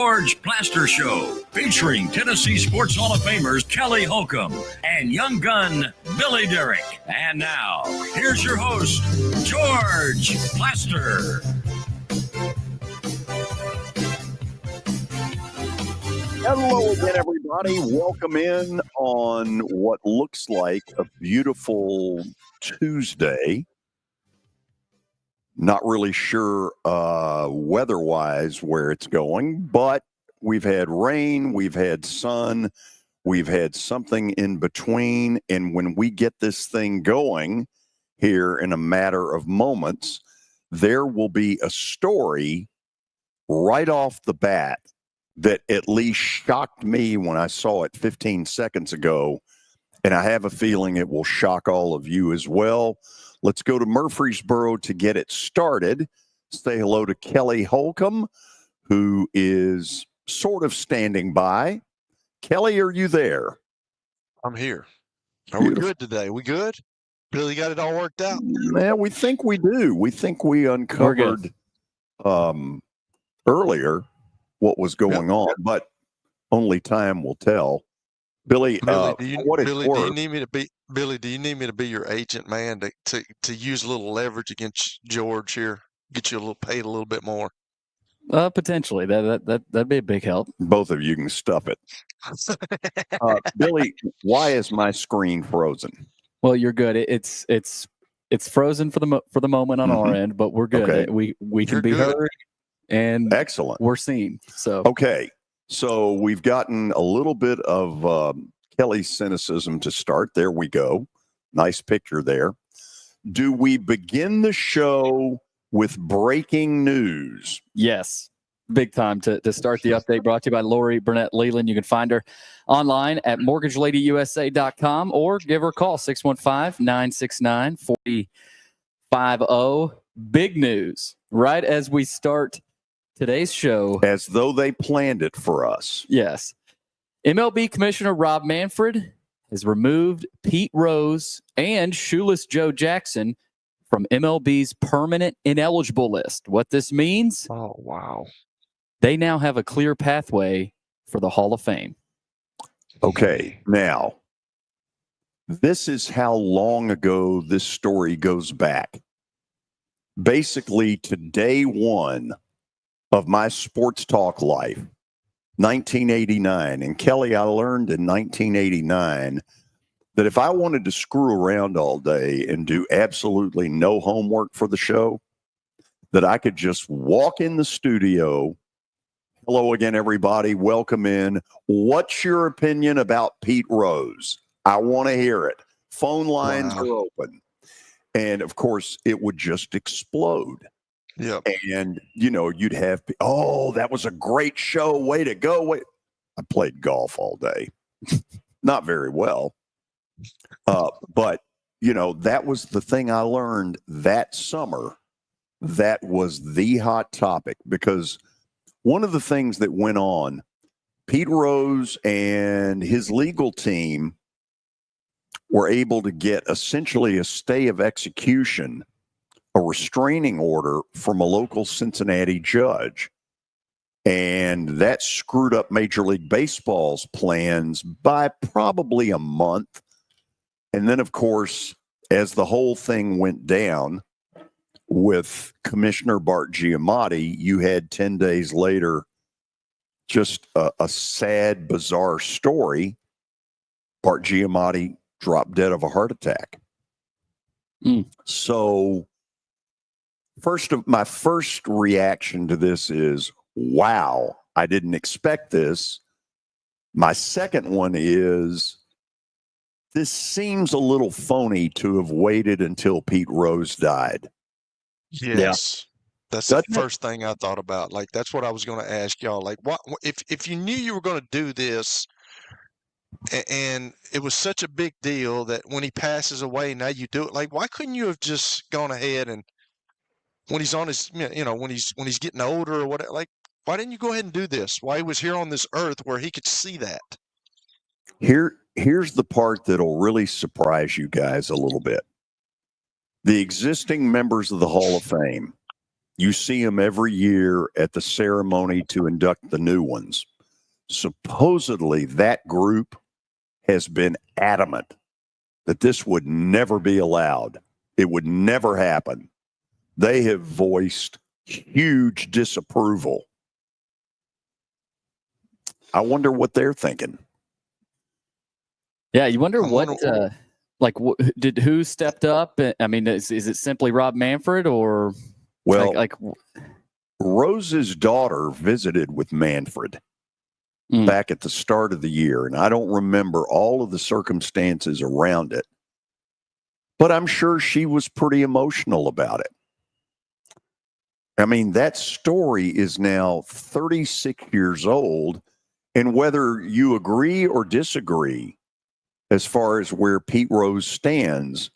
George Plaster Show, featuring Tennessee Sports Hall of Famers Kelly Holcomb and young gun Billy Derrick. And now, here's your host, George Plaster. Hello again, everybody. Welcome in on what looks like a beautiful Tuesday. Not really sure weather-wise where it's going, but we've had rain, we've had sun, we've had something in between. And when we get this thing going here in a matter of moments, there will be a story right off the bat that at least shocked me when I saw it 15 seconds ago. And I have a feeling it will shock all of you as well. Let's go to Murfreesboro to get it started. Say hello to Kelly Holcomb, who is sort of standing by. Kelly, are you there? I'm here. Are we good today? We good? Really got it all worked out? Yeah, we think we do. We think we uncovered earlier what was going on, but only time will tell. Billy, Billy, do you need me to be your agent, man, to use a little leverage against George here, get you paid a little bit more? Potentially. That'd be a big help. Both of you can stuff it. Billy, why is my screen frozen? Well, you're good. It's frozen for the moment on our end, but we're good. Okay. We can be heard, and excellent. We're seen. So okay. So we've gotten a little bit of Kelly's cynicism to start. There we go. Nice picture there. Do we begin the show with breaking news? Yes. Big time to start the update, brought to you by Lori Burnett Leland. You can find her online at mortgageladyyusa.com or give her a call, 615-969-4050. Big news right as we start today's show. As though they planned it for us. Yes. MLB Commissioner Rob Manfred has removed Pete Rose and shoeless Joe Jackson from MLB's permanent ineligible list. What this means? Oh, wow. They now have a clear pathway for the Hall of Fame. Okay. Now, this is how long ago this story goes back. Basically, to day one of my sports talk life, 1989. And Kelly, I learned in 1989 that if I wanted to screw around all day and do absolutely no homework for the show, that I could just walk in the studio. Hello again, everybody. Welcome in. What's your opinion about Pete Rose? I want to hear it. Phone lines are open. And, of course, it would just explode. Yeah. And, you'd have, that was a great show. Way to go. I played golf all day. Not very well. But, that was the thing I learned that summer. That was the hot topic, because one of the things that went on, Pete Rose and his legal team were able to get essentially a stay of execution, a restraining order from a local Cincinnati judge. And that screwed up Major League Baseball's plans by probably a month. And then, of course, as the whole thing went down with Commissioner Bart Giamatti, you had 10 days later just a sad, bizarre story. Bart Giamatti dropped dead of a heart attack. So my first reaction to this is, wow, I didn't expect this. My second one is, this seems a little phony to have waited until Pete Rose died. Yes. That's the first thing I thought about. Like, that's what I was going to ask y'all. Like, what if you knew you were going to do this, and it was such a big deal that when he passes away, now you do it. Like, why couldn't you have just gone ahead and when he's on his, when he's getting older or whatever, like, why didn't you go ahead and do this? Why he was here on this earth where he could see that? Here's the part that'll really surprise you guys a little bit. The existing members of the Hall of Fame, You see them every year at the ceremony to induct the new ones. Supposedly, that group has been adamant that this would never be allowed. It would never happen. They have voiced huge disapproval. I wonder what they're thinking. Yeah, you wonder who stepped up? I mean, is it simply Rob Manfred or like Rose's daughter visited with Manfred back at the start of the year, and I don't remember all of the circumstances around it, but I'm sure she was pretty emotional about it. I mean, that story is now 36 years old, and whether you agree or disagree as far as where Pete Rose stands,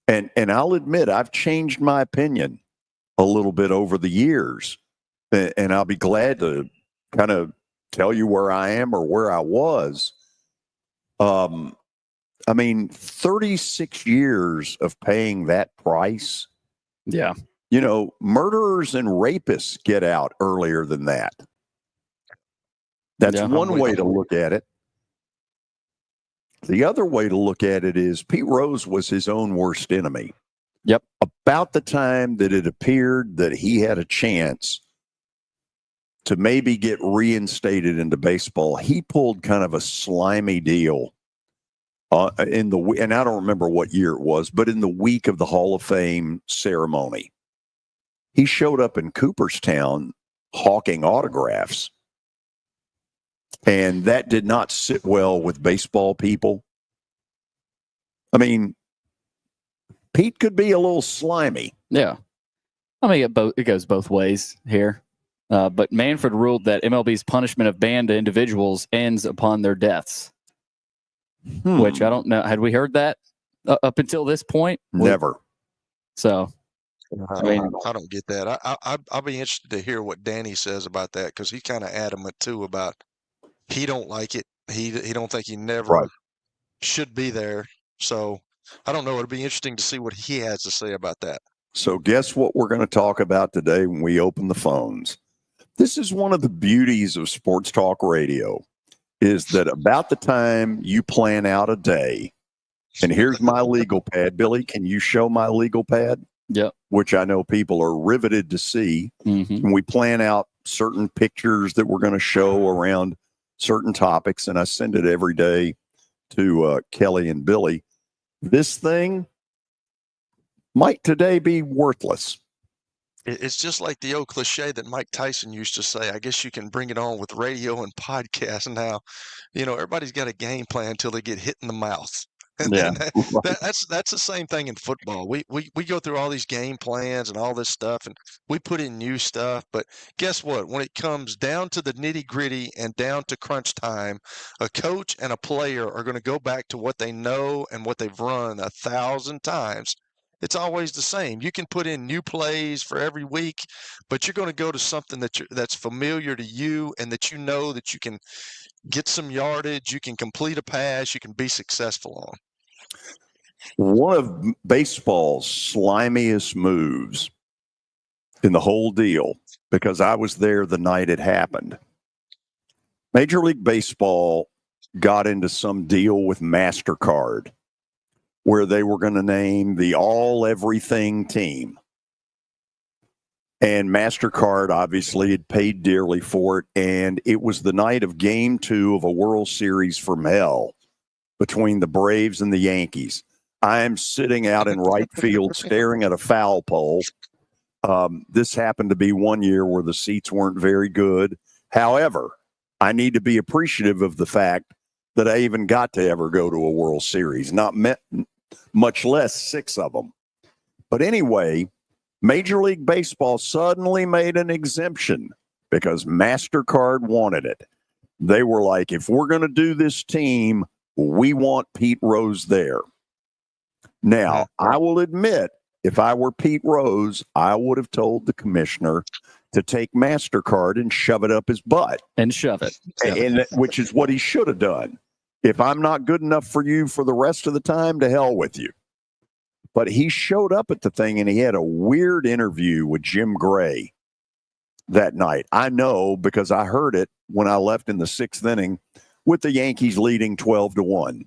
and I'll admit I've changed my opinion a little bit over the years, and I'll be glad to kind of tell you where I am or where I was. I mean, 36 years of paying that price. Yeah. You know, murderers and rapists get out earlier than that. That's one way to look at it. The other way to look at it is Pete Rose was his own worst enemy. Yep. About the time that it appeared that he had a chance to maybe get reinstated into baseball, he pulled kind of a slimy deal and I don't remember what year it was, but in the week of the Hall of Fame ceremony, he showed up in Cooperstown hawking autographs. And that did not sit well with baseball people. I mean, Pete could be a little slimy. Yeah. I mean, it goes both ways here. But Manfred ruled that MLB's punishment of banned individuals ends upon their deaths. Which I don't know. Had we heard that up until this point? Never. So, I mean, I don't get that. I'll be interested to hear what Danny says about that, because he's kind of adamant too about he don't like it. He don't think he never should be there. So I don't know. It'll be interesting to see what he has to say about that. So guess what we're going to talk about today when we open the phones? This is one of the beauties of sports talk radio, is that about the time you plan out a day, and here's my legal pad. Billy, can you show my legal pad? Yep. Which I know people are riveted to see. And we plan out certain pictures that we're going to show around certain topics, and I send it every day to Kelly and Billy. This thing might today be worthless. It's just like the old cliche that Mike Tyson used to say. I guess you can bring it on with radio and podcast now. You know, everybody's got a game plan until they get hit in the mouth. And that's the same thing in football. We go through all these game plans and all this stuff, and we put in new stuff. But guess what? When it comes down to the nitty-gritty and down to crunch time, a coach and a player are going to go back to what they know and what they've run 1,000 times. It's always the same. You can put in new plays for every week, but you're going to go to something that's familiar to you and that you know that you can get some yardage, you can complete a pass, you can be successful on. One of baseball's slimiest moves in the whole deal, because I was there the night it happened. Major League Baseball got into some deal with MasterCard where they were going to name the all-everything team. And MasterCard obviously had paid dearly for it, and it was the night of Game 2 of a World Series from hell between the Braves and the Yankees. I'm sitting out in right field staring at a foul pole. This happened to be one year where the seats weren't very good. However, I need to be appreciative of the fact that I even got to ever go to a World Series, much less 6 of them. But anyway, Major League Baseball suddenly made an exemption because MasterCard wanted it. They were like, if we're going to do this team, we want Pete Rose there. Now, I will admit, if I were Pete Rose, I would have told the commissioner to take MasterCard and shove it up his butt. And shove it. Which is what he should have done. If I'm not good enough for you for the rest of the time, to hell with you. But he showed up at the thing, and he had a weird interview with Jim Gray that night. I know because I heard it when I left in the 6th inning with the Yankees leading 12-1.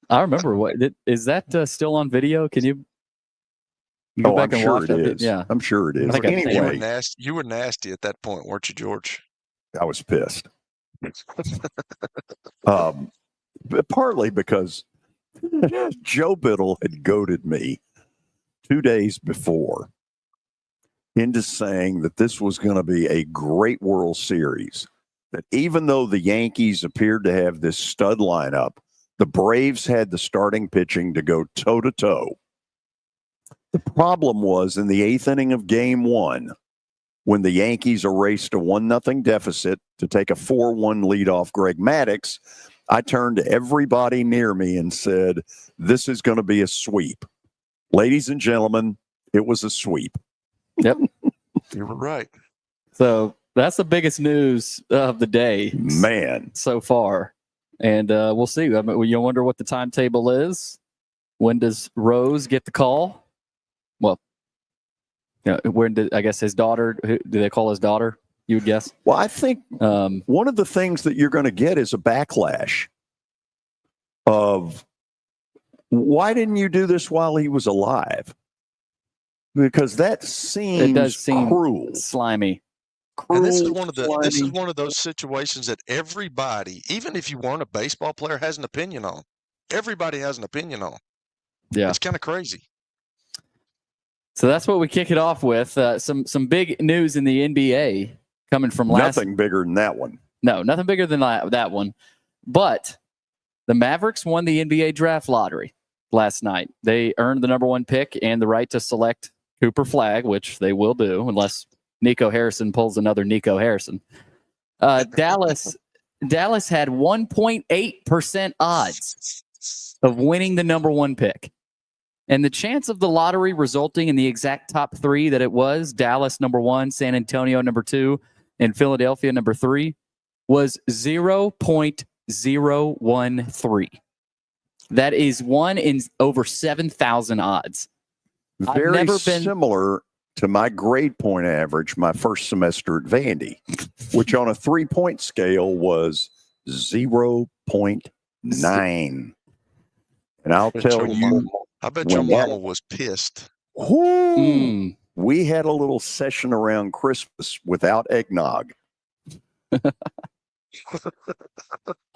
I remember is that still on video? Can you go back I'm and sure watch it that? is. Yeah, I'm sure it is. I think I've seen Anyway, you were nasty at that point, weren't you, George? I was pissed. But partly because Joe Biddle had goaded me 2 days before into saying that this was going to be a great World Series. That even though the Yankees appeared to have this stud lineup, the Braves had the starting pitching to go toe-to-toe. The problem was in the 8th inning of Game 1, when the Yankees erased a 1-0 deficit to take a 4-1 lead off Greg Maddux, I turned to everybody near me and said, this is going to be a sweep. Ladies and gentlemen, it was a sweep. Yep. You were right. So that's the biggest news of the day, man, so far. And we'll see. I mean, you'll wonder what the timetable is. When does Rose get the call? Well, when did, I guess, his daughter, do they call his daughter, you would guess? Well, I think one of the things that you're going to get is a backlash of, why didn't you do this while he was alive? Because that seems it does seem cruel, slimy. And this is one of those situations that everybody, even if you weren't a baseball player, has an opinion on. Everybody has an opinion on. Yeah, it's kind of crazy. So that's what we kick it off with. Some big news in the NBA coming from nothing bigger than that one. No, nothing bigger than that one. But the Mavericks won the NBA draft lottery last night. They earned the number 1 pick and the right to select Cooper Flagg, which they will do unless Nico Harrison pulls another Nico Harrison. Dallas had 1.8% odds of winning the number 1 pick. And the chance of the lottery resulting in the exact top 3 that it was, Dallas number 1, San Antonio number 2, and Philadelphia number 3, was 0.013. That is 1 in over 7,000 odds. Very similar to my grade point average my first semester at Vandy, which on a 3-point scale was 0.9. And I'll tell you, I bet your mama was pissed. We had a little session around Christmas without eggnog.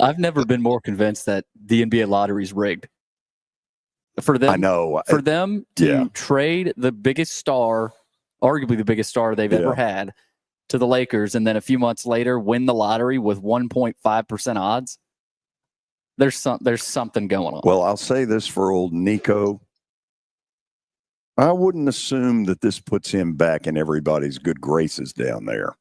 I've never been more convinced that the NBA lottery is rigged. For them, I know. For them to trade the biggest star, arguably the biggest star they've ever had, to the Lakers, and then a few months later win the lottery with 1.5% odds. There's something going on. Well, I'll say this for old Nico. I wouldn't assume that this puts him back in everybody's good graces down there.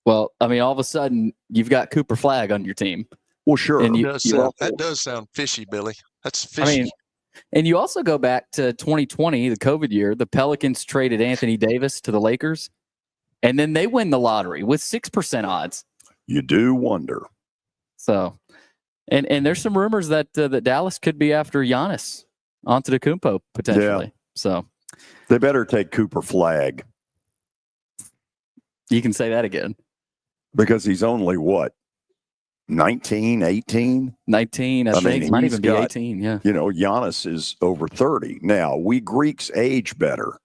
Well, I mean, all of a sudden, you've got Cooper Flagg on your team. Well, sure. And that does sound fishy, Billy. That's fishy. I mean, and you also go back to 2020, the COVID year. The Pelicans traded Anthony Davis to the Lakers, and then they win the lottery with 6% odds. You do wonder. So, and there's some rumors that that Dallas could be after Giannis Antetokounmpo potentially. Yeah. So they better take Cooper Flagg. You can say that again. Because he's only, what, 19, 18? 19, I think. Might even be 18, yeah. You know, Giannis is over 30. Now, we Greeks age better.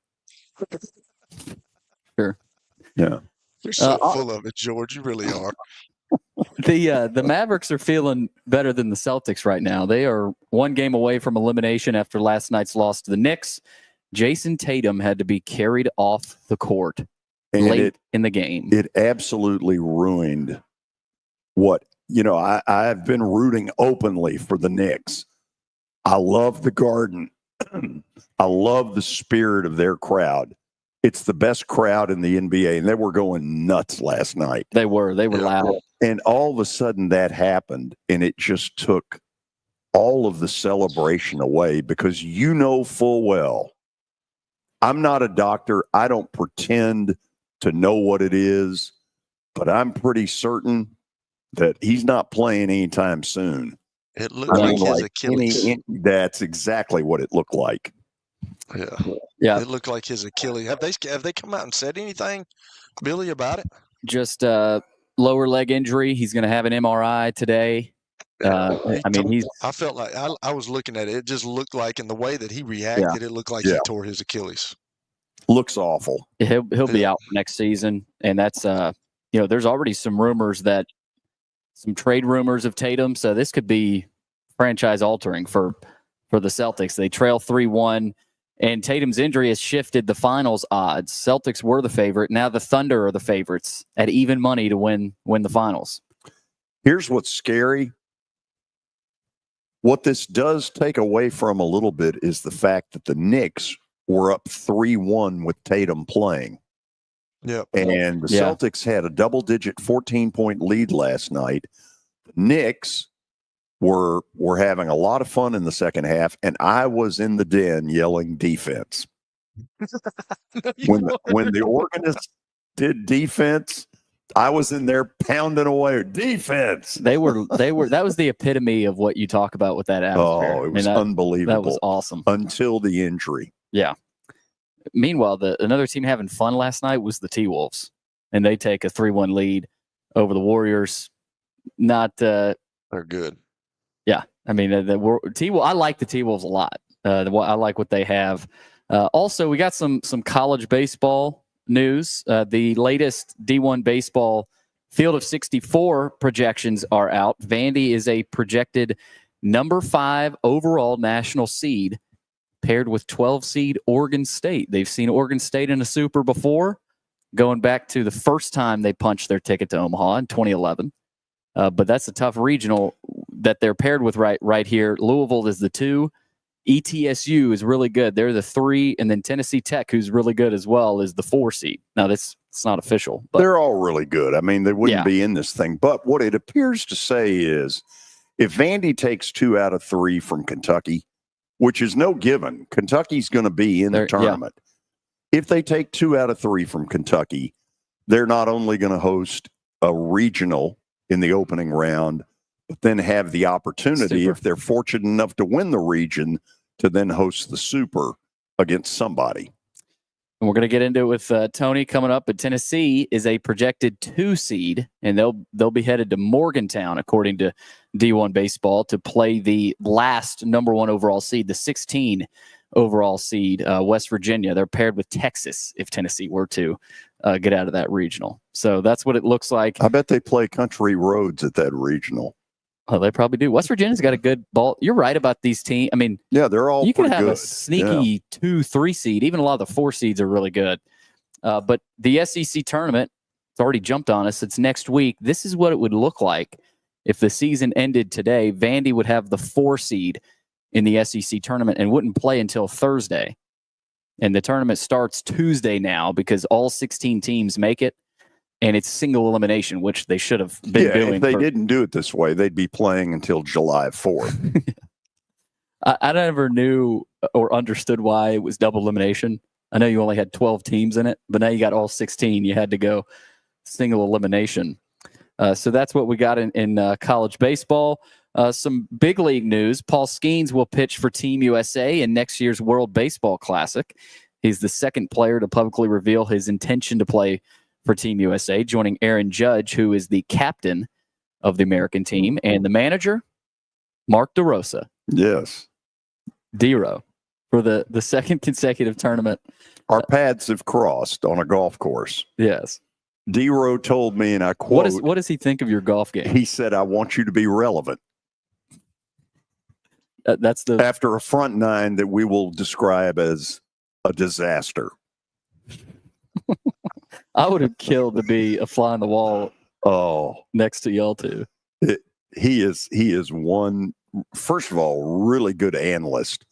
Sure. Yeah. You're so full of it, George. You really are. The Mavericks are feeling better than the Celtics right now. They are 1 game away from elimination after last night's loss to the Knicks. Jayson Tatum had to be carried off the court late in the game. It absolutely ruined what, you know, I've been rooting openly for the Knicks. I love the Garden. I love the spirit of their crowd. It's the best crowd in the NBA, and they were going nuts last night. They were loud. And all of a sudden that happened, and it just took all of the celebration away because you know full well, I'm not a doctor. I don't pretend to know what it is, but I'm pretty certain that he's not playing anytime soon. It looked like his Achilles. That's exactly what it looked like. Yeah. Yeah. It looked like his Achilles. Have they come out and said anything, Billy, about it? Just lower leg injury. He's going to have an MRI today. I felt like I was looking at it. It just looked like, in the way that he reacted, it looked like he tore his Achilles. Looks awful. He'll be out for next season, and that's there's already some trade rumors of Tatum, so this could be franchise altering for the Celtics. They trail 3-1, and Tatum's injury has shifted the finals odds. Celtics were the favorite. Now the Thunder are the favorites at even money to win the finals. Here's what's scary. What this does take away from a little bit is the fact that the Knicks were up 3-1 with Tatum playing. Yep. And the Celtics had a double-digit 14-point lead last night. The Knicks were having a lot of fun in the second half, and I was in the den yelling defense. When the organist did defense, I was in there pounding away defense. They were that was the epitome of what you talk about with that atmosphere. Oh, it was unbelievable. That was awesome. Until the injury. Yeah. Meanwhile, another team having fun last night was the T-Wolves, and they take a 3-1 lead over the Warriors. They're good. Yeah. I mean, I like the T-Wolves a lot. I like what they have. Also, we got some college baseball news. The latest D1 baseball field of 64 projections are out. Vandy is a projected number 5 overall national seed, paired with 12 seed Oregon State. They've seen Oregon State in a super before, going back to the first time they punched their ticket to Omaha in 2011. But that's a tough regional that they're paired with right here. Louisville is the 2. ETSU is really good. They're the 3, and then Tennessee Tech, who's really good as well, is the 4 seed. Now, it's not official. But they're all really good. I mean, they wouldn't be in this thing. But what it appears to say is, if Vandy takes 2 out of 3 from Kentucky, which is no given, Kentucky's going to be in the tournament. Yeah. If they take 2 out of 3 from Kentucky, they're not only going to host a regional in the opening round, but then have the opportunity, if they're fortunate enough to win the region, to then host the Super against somebody. And we're going to get into it with Tony coming up. But Tennessee is a projected 2 seed, and they'll be headed to Morgantown, according to D1 Baseball, to play the last number 1 overall seed, the 16 overall seed, West Virginia. They're paired with Texas if Tennessee were to get out of that regional. So that's what it looks like. I bet they play country roads at that regional. Oh, they probably do. West Virginia's got a good ball. You're right about these teams. I mean, they're all. You could have good. A sneaky 2-3 seed. Even a lot of the 4 seeds are really good. But the SEC tournament, it's already jumped on us. It's next week. This is what it would look like if the season ended today. Vandy would have the 4 seed in the SEC tournament and wouldn't play until Thursday. And the tournament starts Tuesday now because all 16 teams make it. And it's single elimination, which they should have been doing. If they didn't do it this way, they'd be playing until July 4th. I never knew or understood why it was double elimination. I know you only had 12 teams in it, but now you got all 16. You had to go single elimination. So that's what we got in college baseball. Some big league news. Paul Skeens will pitch for Team USA in next year's World Baseball Classic. He's the second player to publicly reveal his intention to play for Team USA, joining Aaron Judge, who is the captain of the American team, and the manager, Mark DeRosa. Yes. D-Ro, for the second consecutive tournament. Our paths have crossed on a golf course. Yes. D-Ro told me, and I quote, what does he think of your golf game? He said, I want you to be relevant. After a front 9 that we will describe as a disaster. I would have killed to be a fly on the wall next to y'all two. He is one, first of all, really good analyst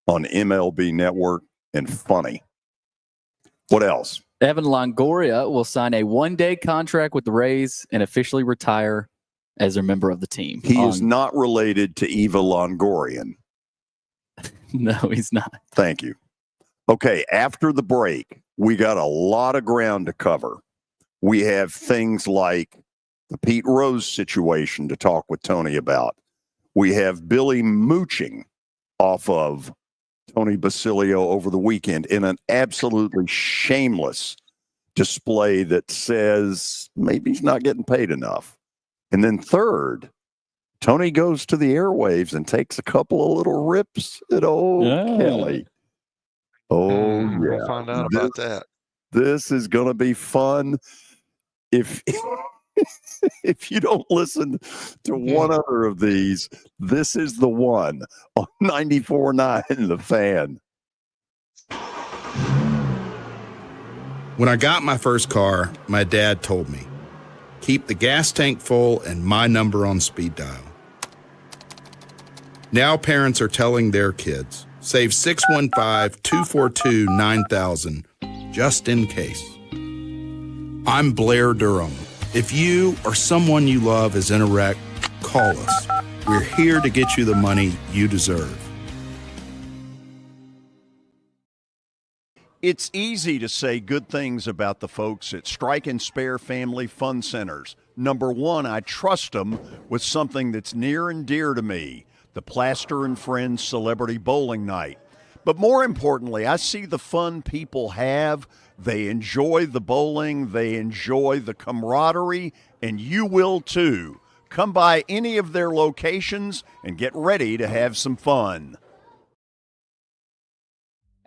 on MLB Network and funny. What else? Evan Longoria will sign a 1-day contract with the Rays and officially retire as a member of the team. He is not related to Eva Longorian. No, he's not. Thank you. Okay, after the break, we got a lot of ground to cover. We have things like the Pete Rose situation to talk with Tony about. We have Billy mooching off of Tony Basilio over the weekend in an absolutely shameless display that says maybe he's not getting paid enough. And then third, Tony goes to the airwaves and takes a couple of little rips at old Kelly. Oh, yeah. We'll find out about that. This is going to be fun. If you don't listen to one other of these, this is the one on 94.9 The Fan. When I got my first car, my dad told me, keep the gas tank full and my number on speed dial. Now parents are telling their kids, save 615-242-9000 just in case. I'm Blair Durham. If you or someone you love is in a wreck, call us. We're here to get you the money you deserve. It's easy to say good things about the folks at Strike and Spare Family Fun Centers. Number one, I trust them with something that's near and dear to me, the Plaster and Friends Celebrity Bowling Night. But more importantly, I see the fun people have. They enjoy the bowling, they enjoy the camaraderie, and you will too. Come by any of their locations and get ready to have some fun.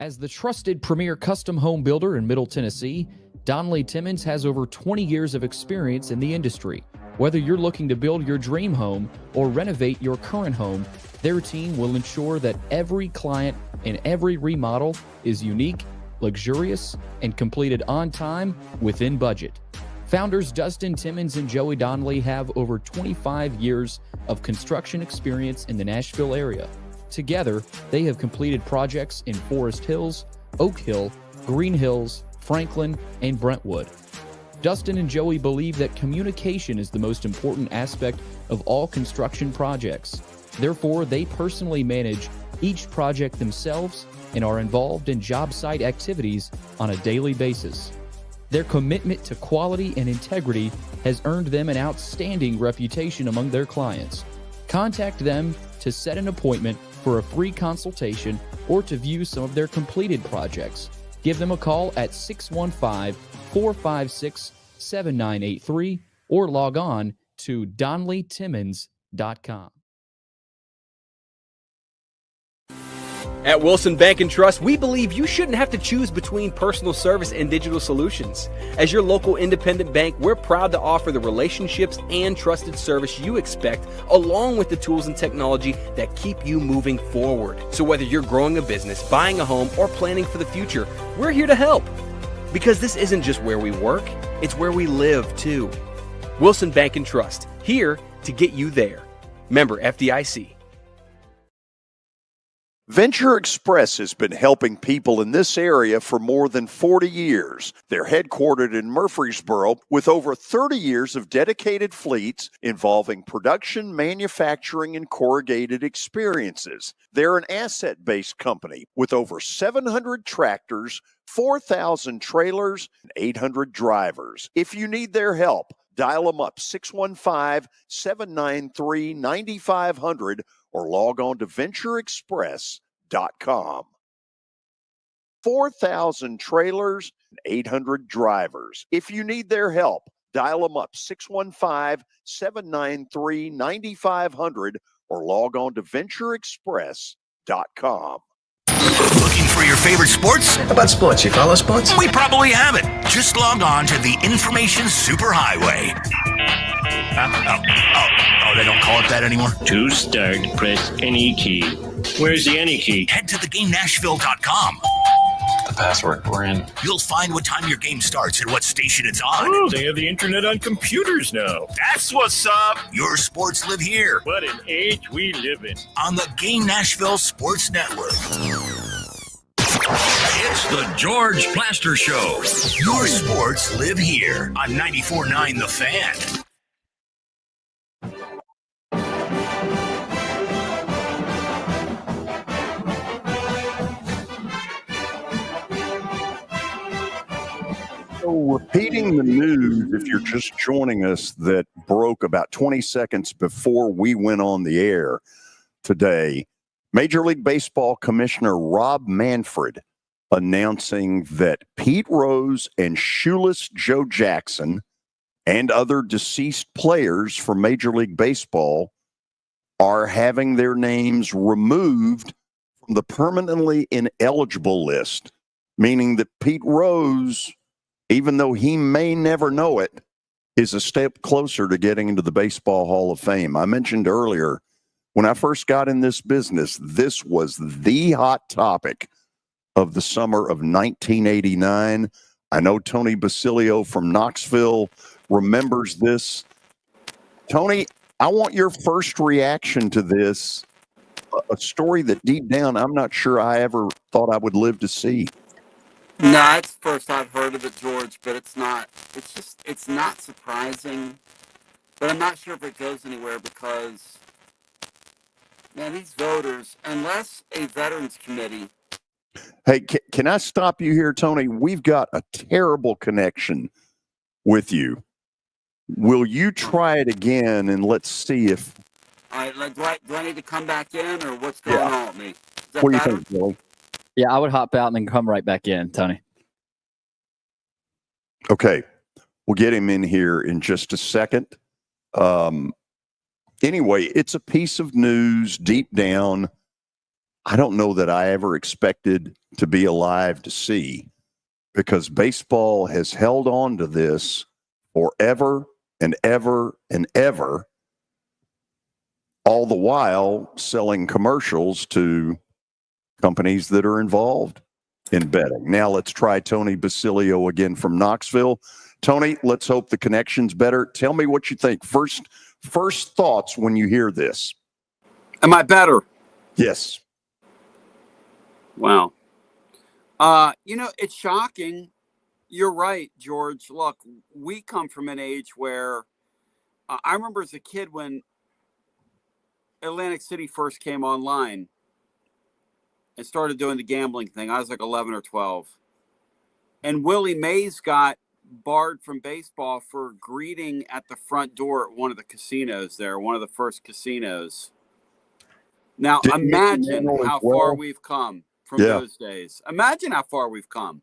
As the trusted premier custom home builder in Middle Tennessee, Donnelly Timmons has over 20 years of experience in the industry. Whether you're looking to build your dream home or renovate your current home, their team will ensure that every client and every remodel is unique, luxurious, and completed on time within budget. Founders Dustin Timmons and Joey Donnelly have over 25 years of construction experience in the Nashville area. Together, they have completed projects in Forest Hills, Oak Hill, Green Hills, Franklin, and Brentwood. Dustin and Joey believe that communication is the most important aspect of all construction projects. Therefore, they personally manage each project themselves and are involved in job site activities on a daily basis. Their commitment to quality and integrity has earned them an outstanding reputation among their clients. Contact them to set an appointment for a free consultation or to view some of their completed projects. Give them a call at 615-456-7983 or log on to DonnellyTimmons.com. At Wilson Bank and Trust, we believe you shouldn't have to choose between personal service and digital solutions. As your local independent bank, we're proud to offer the relationships and trusted service you expect, along with the tools and technology that keep you moving forward. So whether you're growing a business, buying a home, or planning for the future, we're here to help. Because this isn't just where we work, it's where we live too. Wilson Bank and Trust, here to get you there. Member FDIC. Venture Express has been helping people in this area for more than 40 years. They're headquartered in Murfreesboro with over 30 years of dedicated fleets involving production, manufacturing, and corrugated experiences. They're an asset-based company with over 700 tractors, 4,000 trailers, and 800 drivers. If you need their help, dial them up 615-793-9500 or log on to ventureexpress.com. 4,000 trailers and 800 drivers. If you need their help, dial them up 615-793-9500 or log on to ventureexpress.com. Looking for your favorite sports? How about sports? You follow sports? We probably have it. Just log on to the Information Superhighway. Oh, they don't call it that anymore? To start, press any key. Where's the any key? Head to theGameNashville.com. The password, we're in. You'll find what time your game starts and what station it's on. Oh, they have the internet on computers now. That's what's up. Your sports live here. What an age we live in. On the Game Nashville Sports Network. It's the George Plaster Show. Your sports live here on 94.9 The Fan. So repeating the news, if you're just joining us, that broke about 20 seconds before we went on the air today, Major League Baseball Commissioner Rob Manfred announcing that Pete Rose and Shoeless Joe Jackson and other deceased players from Major League Baseball are having their names removed from the permanently ineligible list, meaning that Pete Rose, even though he may never know it, is a step closer to getting into the Baseball Hall of Fame. I mentioned earlier, when I first got in this business, this was the hot topic of the summer of 1989. I know Tony Basilio from Knoxville remembers this. Tony, I want your first reaction to this, a story that deep down I'm not sure I ever thought I would live to see. No, it's the first I've heard of it, George, but it's not surprising, but I'm not sure if it goes anywhere because, man, these voters, unless a veterans committee. Hey, can I stop you here, Tony? We've got a terrible connection with you. Will you try it again and let's see if... All right, do I need to come back in or what's going on with me? Is that what do you better? think, Billy? Yeah, I would hop out and then come right back in, Tony. Okay, we'll get him in here in just a second. Anyway, it's a piece of news deep down I don't know that I ever expected to be alive to see, because baseball has held on to this forever and ever and ever, all the while selling commercials to companies that are involved in betting. Now let's try Tony Basilio again from Knoxville. Tony, let's hope the connection's better. Tell me what you think. First thoughts when you hear this. Am I better? Yes. Wow. It's shocking. You're right, George. Look, we come from an age where I remember as a kid when Atlantic City first came online and started doing the gambling thing. I was like 11 or 12. And Willie Mays got barred from baseball for greeting at the front door at one of the casinos there, one of the first casinos. Now, imagine how far we've come from those days. Imagine how far we've come.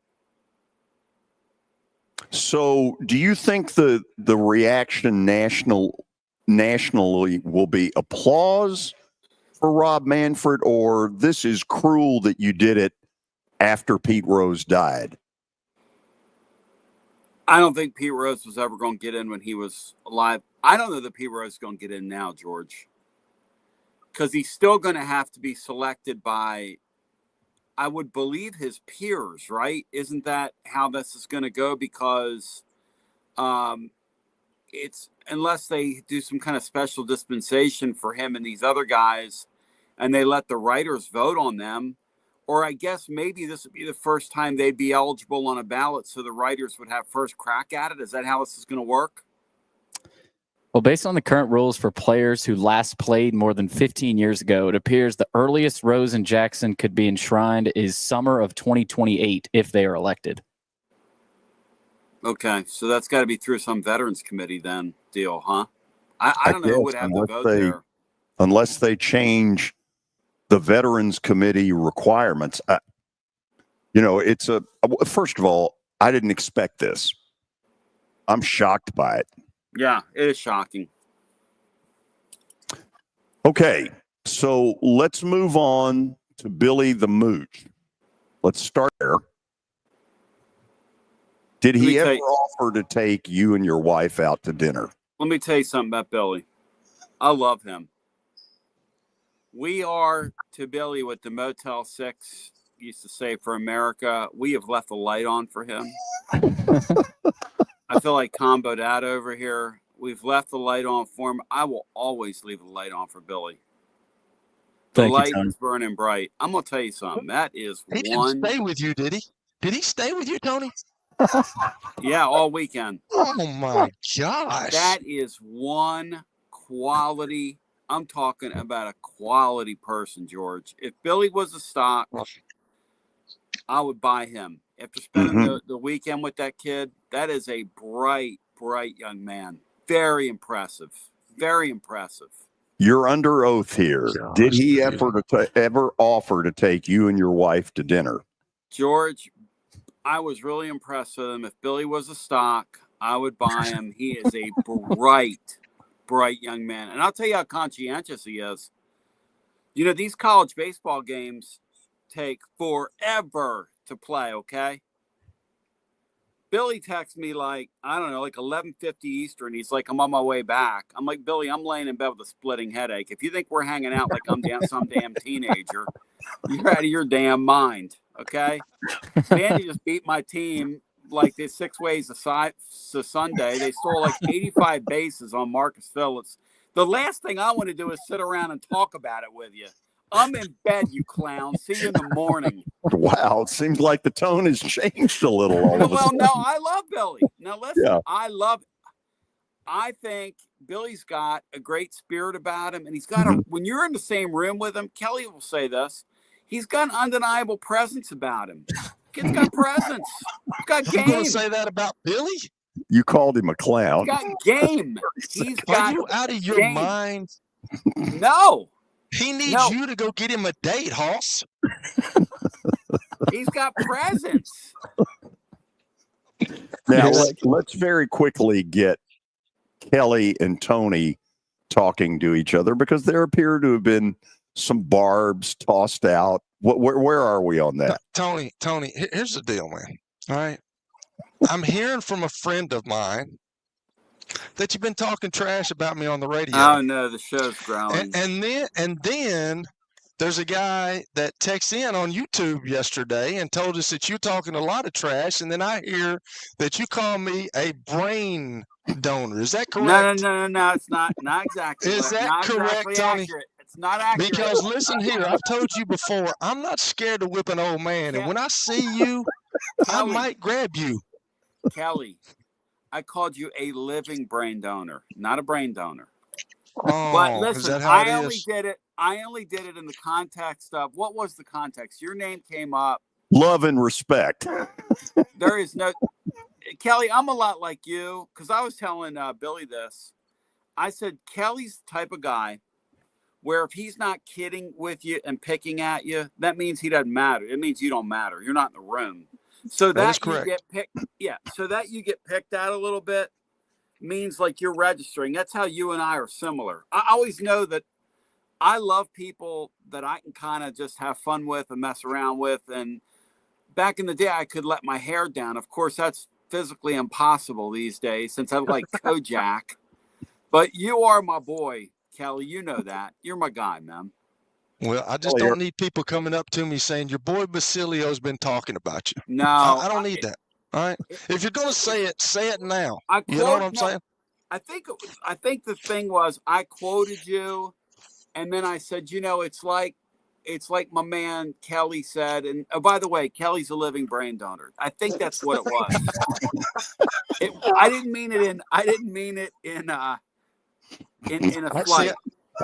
So do you think the reaction nationally will be applause for Rob Manfred, or this is cruel that you did it after Pete Rose died? I don't think Pete Rose was ever going to get in when he was alive. I don't know that Pete Rose is going to get in now, George, because he's still going to have to be selected by, I would believe, his peers, right? Isn't that how this is going to go? Because it's, unless they do some kind of special dispensation for him and these other guys and they let the writers vote on them, or I guess maybe this would be the first time they'd be eligible on a ballot so the writers would have first crack at it. Is that how this is going to work? Well, based on the current rules for players who last played more than 15 years ago, it appears the earliest Rose and Jackson could be enshrined is summer of 2028 if they are elected. Okay, so that's got to be through some veterans committee then deal, huh? I don't know who would have the vote there. Unless they change the veterans committee requirements. It's first of all, I didn't expect this. I'm shocked by it. Yeah, it is shocking. Okay, so let's move on to Billy the Mooch. Let's start there. Did he ever offer to take you and your wife out to dinner? Let me tell you something about Billy. I love him. We are to Billy what the Motel 6 used to say for America. We have left the light on for him. I feel like Combo Dad over here. We've left the light on for him. I will always leave the light on for Billy. The light is burning bright. I'm going to tell you something. That is He didn't stay with you, did he? Did he stay with you, Tony? Yeah, all weekend. Oh, my gosh. That is one quality. I'm talking about a quality person, George. If Billy was a stock, I would buy him. After spending the weekend with that kid, that is a bright young man. Very impressive. Very impressive. You're under oath here. Gosh, Did he dude. ever offer to take you and your wife to dinner? George, I was really impressed with him. If Billy was a stock, I would buy him. He is a bright young man. And I'll tell you how conscientious he is. You know, these college baseball games take forever to play, okay? Billy texts me like 11:50 Eastern. He's like, I'm on my way back. I'm like, Billy, I'm laying in bed with a splitting headache. If you think we're hanging out like I'm some damn teenager, you're out of your damn mind, okay? Mandy just beat my team like this 6 ways to Sunday. They stole like 85 bases on Marcus Phillips. The last thing I want to do is sit around and talk about it with you. I'm in bed, you clown. See you in the morning. Wow, it seems like the tone has changed a little. All of a sudden. No, I love Billy. Now listen, Yeah. I think Billy's got a great spirit about him, and he's got when you're in the same room with him, Kelly will say this, he's got an undeniable presence about him. Kid's got presence. He's got game. You going to say that about Billy? You called him a clown. He's got game. He's got Are you out of your game. mind? No. He needs you to go get him a date, Hoss. He's got presence. Now, let's very quickly get Kelly and Tony talking to each other because there appear to have been some barbs tossed out. Where are we on that? Tony, here's the deal, man. All right. I'm hearing from a friend of mine that you've been talking trash about me on the radio. Oh no, the show's growing. And then there's a guy that texted in on YouTube yesterday and told us that you're talking a lot of trash. And then I hear that you call me a brain donor. Is that correct? No. It's not exactly. Is that not correct, exactly Tony? accurate. It's not accurate. Because listen here, I've told you before, I'm not scared to whip an old man. And when I see you, I might grab you. Kelly, I called you a living brain donor, not a brain donor. Oh, but listen, is that how I it only is? did it. I only did it in the context of what was the context? Your name came up. Love and respect. There is no Kelly. I'm a lot like you because I was telling Billy this. I said Kelly's the type of guy where if he's not kidding with you and picking at you, that means he doesn't matter. It means you don't matter. You're not in the room. So that is you correct. get picked. Yeah. So that you get picked at a little bit means like you're registering. That's how you and I are similar. I always know that I love people that I can kind of just have fun with and mess around with. And back in the day, I could let my hair down. Of course, that's physically impossible these days since I like Kojak. But you are my boy, Kelly. You know that. You're my guy, man. Well, I just don't need people coming up to me saying, your boy Basilio's been talking about you. No. I don't need that. All right. If you're going to say it now. You know what I'm saying? I think the thing was I quoted you and then I said, it's like my man Kelly said. And oh, by the way, Kelly's a living brain donor. I think that's what it was. I didn't mean it in a flight.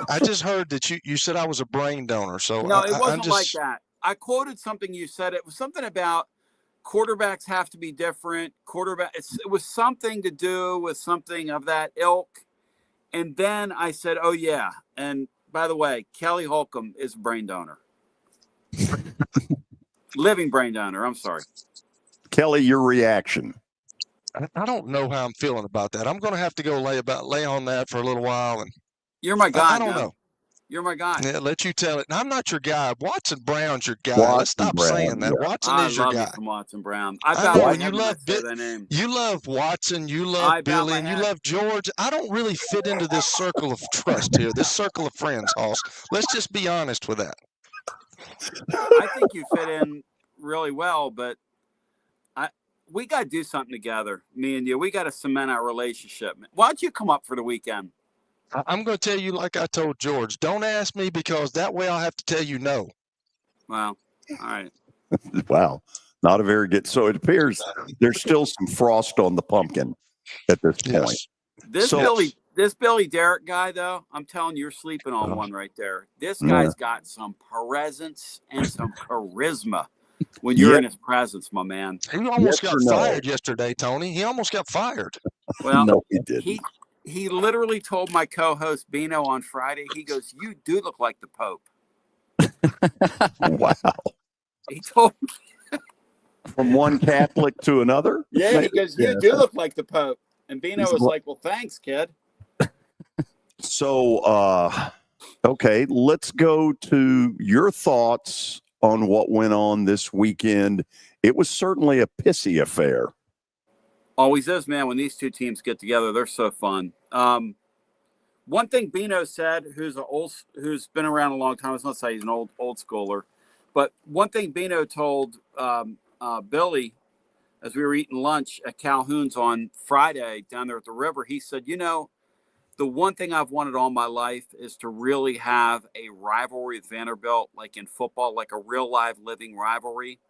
I just heard that you said I was a brain donor. So no, it wasn't like that. I quoted something you said. It was something about quarterbacks have to be different. It was something to do with something of that ilk. And then I said, oh, yeah. And by the way, Kelly Holcomb is a brain donor. Living brain donor. I'm sorry. Kelly, your reaction. I don't know how I'm feeling about that. I'm going to have to go lay on that for a little while. And you're my guy. I don't know. You're my guy. Yeah, let you tell it. And I'm not your guy. Watson Brown's your guy. Let's stop Brown, saying that. yeah. Watson is your guy. I love you from Watson Brown. You love Watson. You love Billy. And you love George. I don't really fit into this circle of trust here, this circle of friends, Hoss. Let's just be honest with that. I think you fit in really well, but we got to do something together, me and you. We got to cement our relationship. Why don't you come up for the weekend? I'm going to tell you like I told George. Don't ask me because that way I'll have to tell you no. Wow. All right. Wow. Not a very good. So it appears there's still some frost on the pumpkin at this point. Yes. This Billy Derrick guy, though, I'm telling you, you're sleeping on one right there. This guy's got some presence and some charisma when you're in his presence, my man. He almost got fired yesterday, Tony. He almost got fired. Well, no, he didn't. He literally told my co-host Bino on Friday, he goes, "You do look like the Pope." Wow. He told me. From one Catholic to another? Yeah, he goes, "You do look like the Pope." And Bino was like, "Well, thanks, kid." So, okay, let's go to your thoughts on what went on this weekend. It was certainly a pissy affair. Always is, man. When these two teams get together, they're so fun. One thing Bino said, who's been around a long time, I was not say he's an old schooler, but one thing Bino told Billy as we were eating lunch at Calhoun's on Friday down there at the river, he said, the one thing I've wanted all my life is to really have a rivalry with Vanderbilt, like in football, like a real live living rivalry,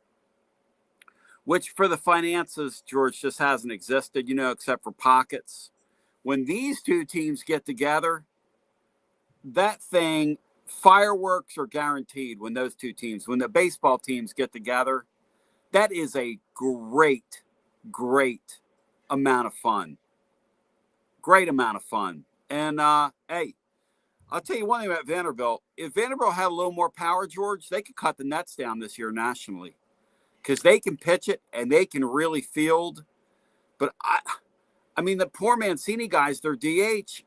which for the finances, George, just hasn't existed, except for pockets. When these two teams get together, that thing, fireworks are guaranteed when the baseball teams get together. That is a great, great amount of fun. Great amount of fun. And, hey, I'll tell you one thing about Vanderbilt. If Vanderbilt had a little more power, George, they could cut the nets down this year nationally because they can pitch it and they can really field. But, I mean, the poor Mancini guys, their DH,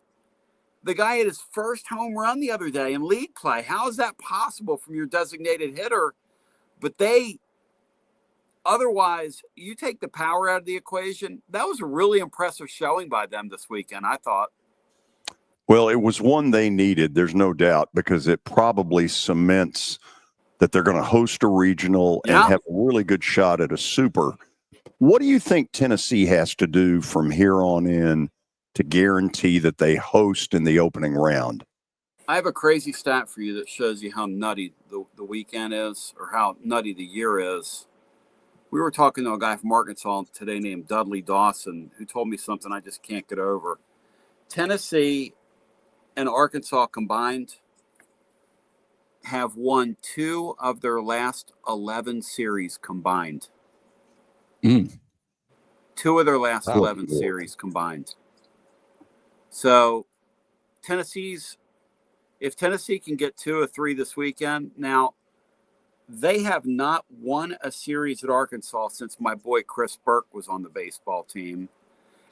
the guy hit his first home run the other day in league play. How is that possible from your designated hitter? But otherwise, you take the power out of the equation. That was a really impressive showing by them this weekend, I thought. Well, it was one they needed, there's no doubt, because it probably cements that they're going to host a regional and have a really good shot at a super. What do you think Tennessee has to do from here on in to guarantee that they host in the opening round? I have a crazy stat for you that shows you how nutty the weekend is or how nutty the year is. We were talking to a guy from Arkansas today named Dudley Dawson who told me something I just can't get over. Tennessee and Arkansas combined have won 2 of their last 11 series combined. 2 of their last 11 series combined. So if Tennessee can get 2 or 3 this weekend, now they have not won a series at Arkansas since my boy Chris Burke was on the baseball team.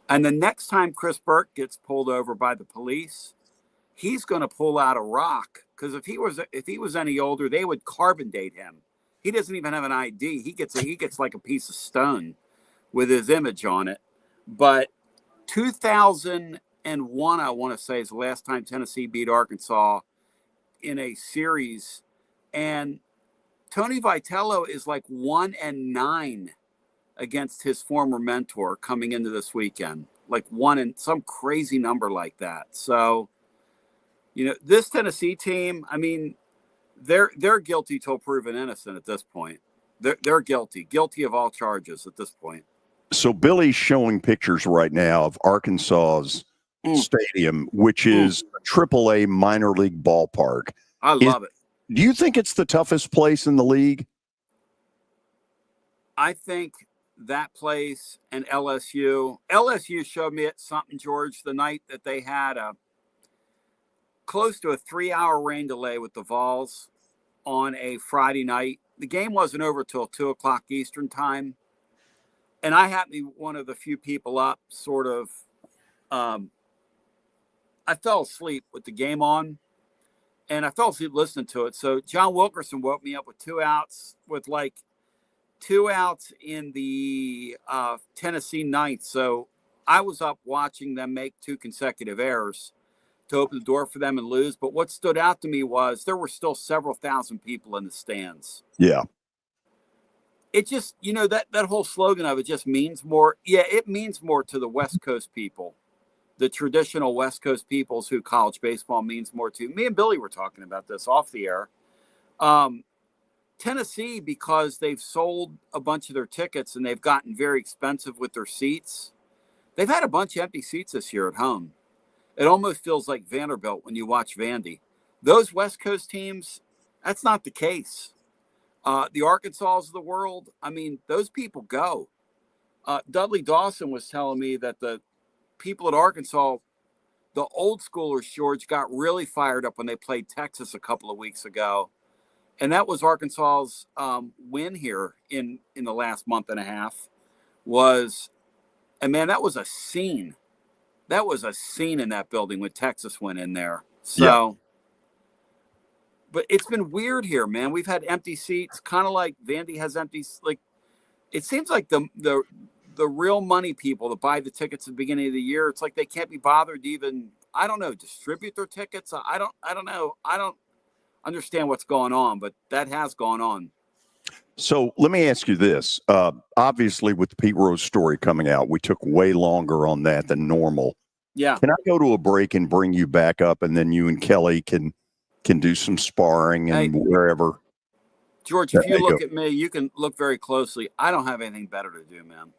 And the next time Chris Burke gets pulled over by the police, he's going to pull out a rock because if he was any older, they would carbon date him. He doesn't even have an ID. He gets like a piece of stone with his image on it. But 2001, I want to say, is the last time Tennessee beat Arkansas in a series, and Tony Vitello is like 1-9 against his former mentor coming into this weekend, like 1 and some crazy number like that. So, this Tennessee team, I mean, they're guilty till proven innocent at this point. They're guilty of all charges at this point. So Billy's showing pictures right now of Arkansas's stadium, which is a AAA minor league ballpark. I love it. Do you think it's the toughest place in the league? I think that place and LSU showed me something, George, the night that they had a close to a 3-hour rain delay with the Vols on a Friday night. The game wasn't over till 2:00 Eastern time. And I happened to be one of the few people up, sort of. I fell asleep with the game on, and I fell asleep listening to it. So John Wilkerson woke me up with 2 outs, with like 2 outs in the Tennessee ninth. So I was up watching them make 2 consecutive errors to open the door for them and lose. But what stood out to me was there were still several thousand people in the stands. Yeah. It just, that whole slogan of it just means more. Yeah, it means more to the West Coast people, the traditional West Coast peoples who college baseball means more to. Me and Billy were talking about this off the air. Tennessee, because they've sold a bunch of their tickets and they've gotten very expensive with their seats, they've had a bunch of empty seats this year at home. It almost feels like Vanderbilt when you watch Vandy. Those West Coast teams, that's not the case. The Arkansas of the world, I mean, those people go. Dudley Dawson was telling me that the people at Arkansas, the old schoolers, George, got really fired up when they played Texas a couple of weeks ago. And that was Arkansas's win here in the last month and a half. And man, that was a scene. That was a scene in that building when Texas went in there. So, yeah. But it's been weird here, man. We've had empty seats, kind of like Vandy has empty. Like, it seems like the real money people that buy the tickets at the beginning of the year, it's like they can't be bothered to even, I don't know, distribute their tickets. I don't know. I don't understand what's going on, but that has gone on. So let me ask you this. Obviously, with the Pete Rose story coming out, we took way longer on that than normal. Yeah. Can I go to a break and bring you back up, and then you and Kelly can do some sparring and wherever? George, if you look at me, you can look very closely. I don't have anything better to do, man.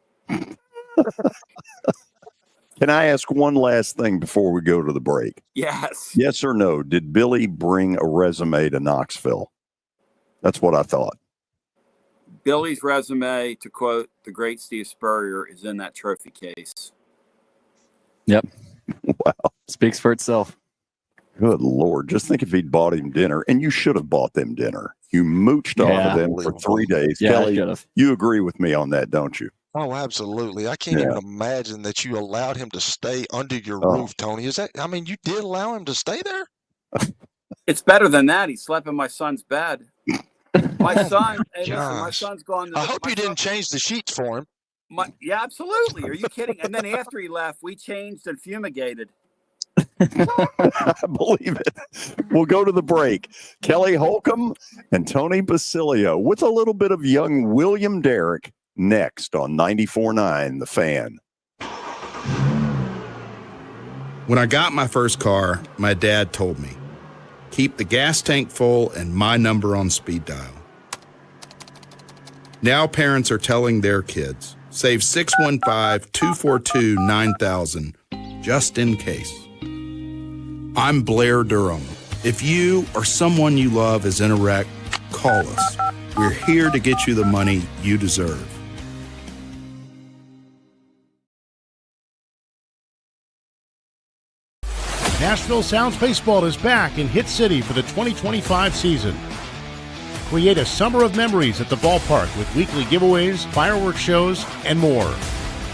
Can I ask one last thing before we go to the break? Yes. Yes or no? Did Billy bring a resume to Knoxville? That's what I thought. Billy's resume, to quote the great Steve Spurrier, is in that trophy case. Yep. Wow. Speaks for itself. Good Lord. Just think if he'd bought him dinner, and you should have bought them dinner. You mooched off of them for 3 days. Yeah, Kelly, you agree with me on that, don't you? Oh, absolutely. I can't even imagine that you allowed him to stay under your roof, Tony. You did allow him to stay there? It's better than that. He slept in my son's bed. My son, my son's gone. I hope you didn't change the sheets for him. Yeah, absolutely. Are you kidding? And then after he left, we changed and fumigated. I believe it. We'll go to the break. Kelly Holcomb and Tony Basilio with a little bit of young William Derrick next on 94.9 The Fan. When I got my first car, my dad told me, keep the gas tank full and my number on speed dial. Now parents are telling their kids, save 615-242-9000 just in case. I'm Blair Durham. If you or someone you love is in a wreck, call us. We're here to get you the money you deserve. Nashville Sounds Baseball is back in Hit City for the 2025 season. Create a summer of memories at the ballpark with weekly giveaways, fireworks shows, and more.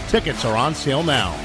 Tickets are on sale now.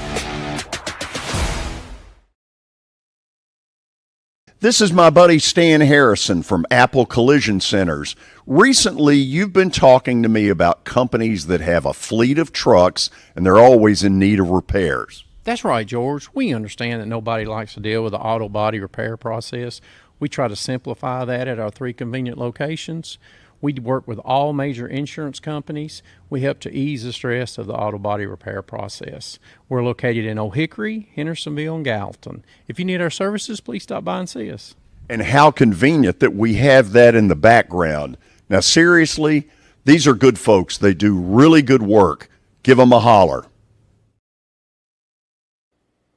This is my buddy Stan Harrison from Apple Collision Centers. Recently, you've been talking to me about companies that have a fleet of trucks and they're always in need of repairs. That's right, George. We understand that nobody likes to deal with the auto body repair process. We try to simplify that at our 3 convenient locations. We work with all major insurance companies. We help to ease the stress of the auto body repair process. We're located in Old Hickory, Hendersonville, and Gallatin. If you need our services, please stop by and see us. And how convenient that we have that in the background. Now, seriously, these are good folks. They do really good work. Give them a holler.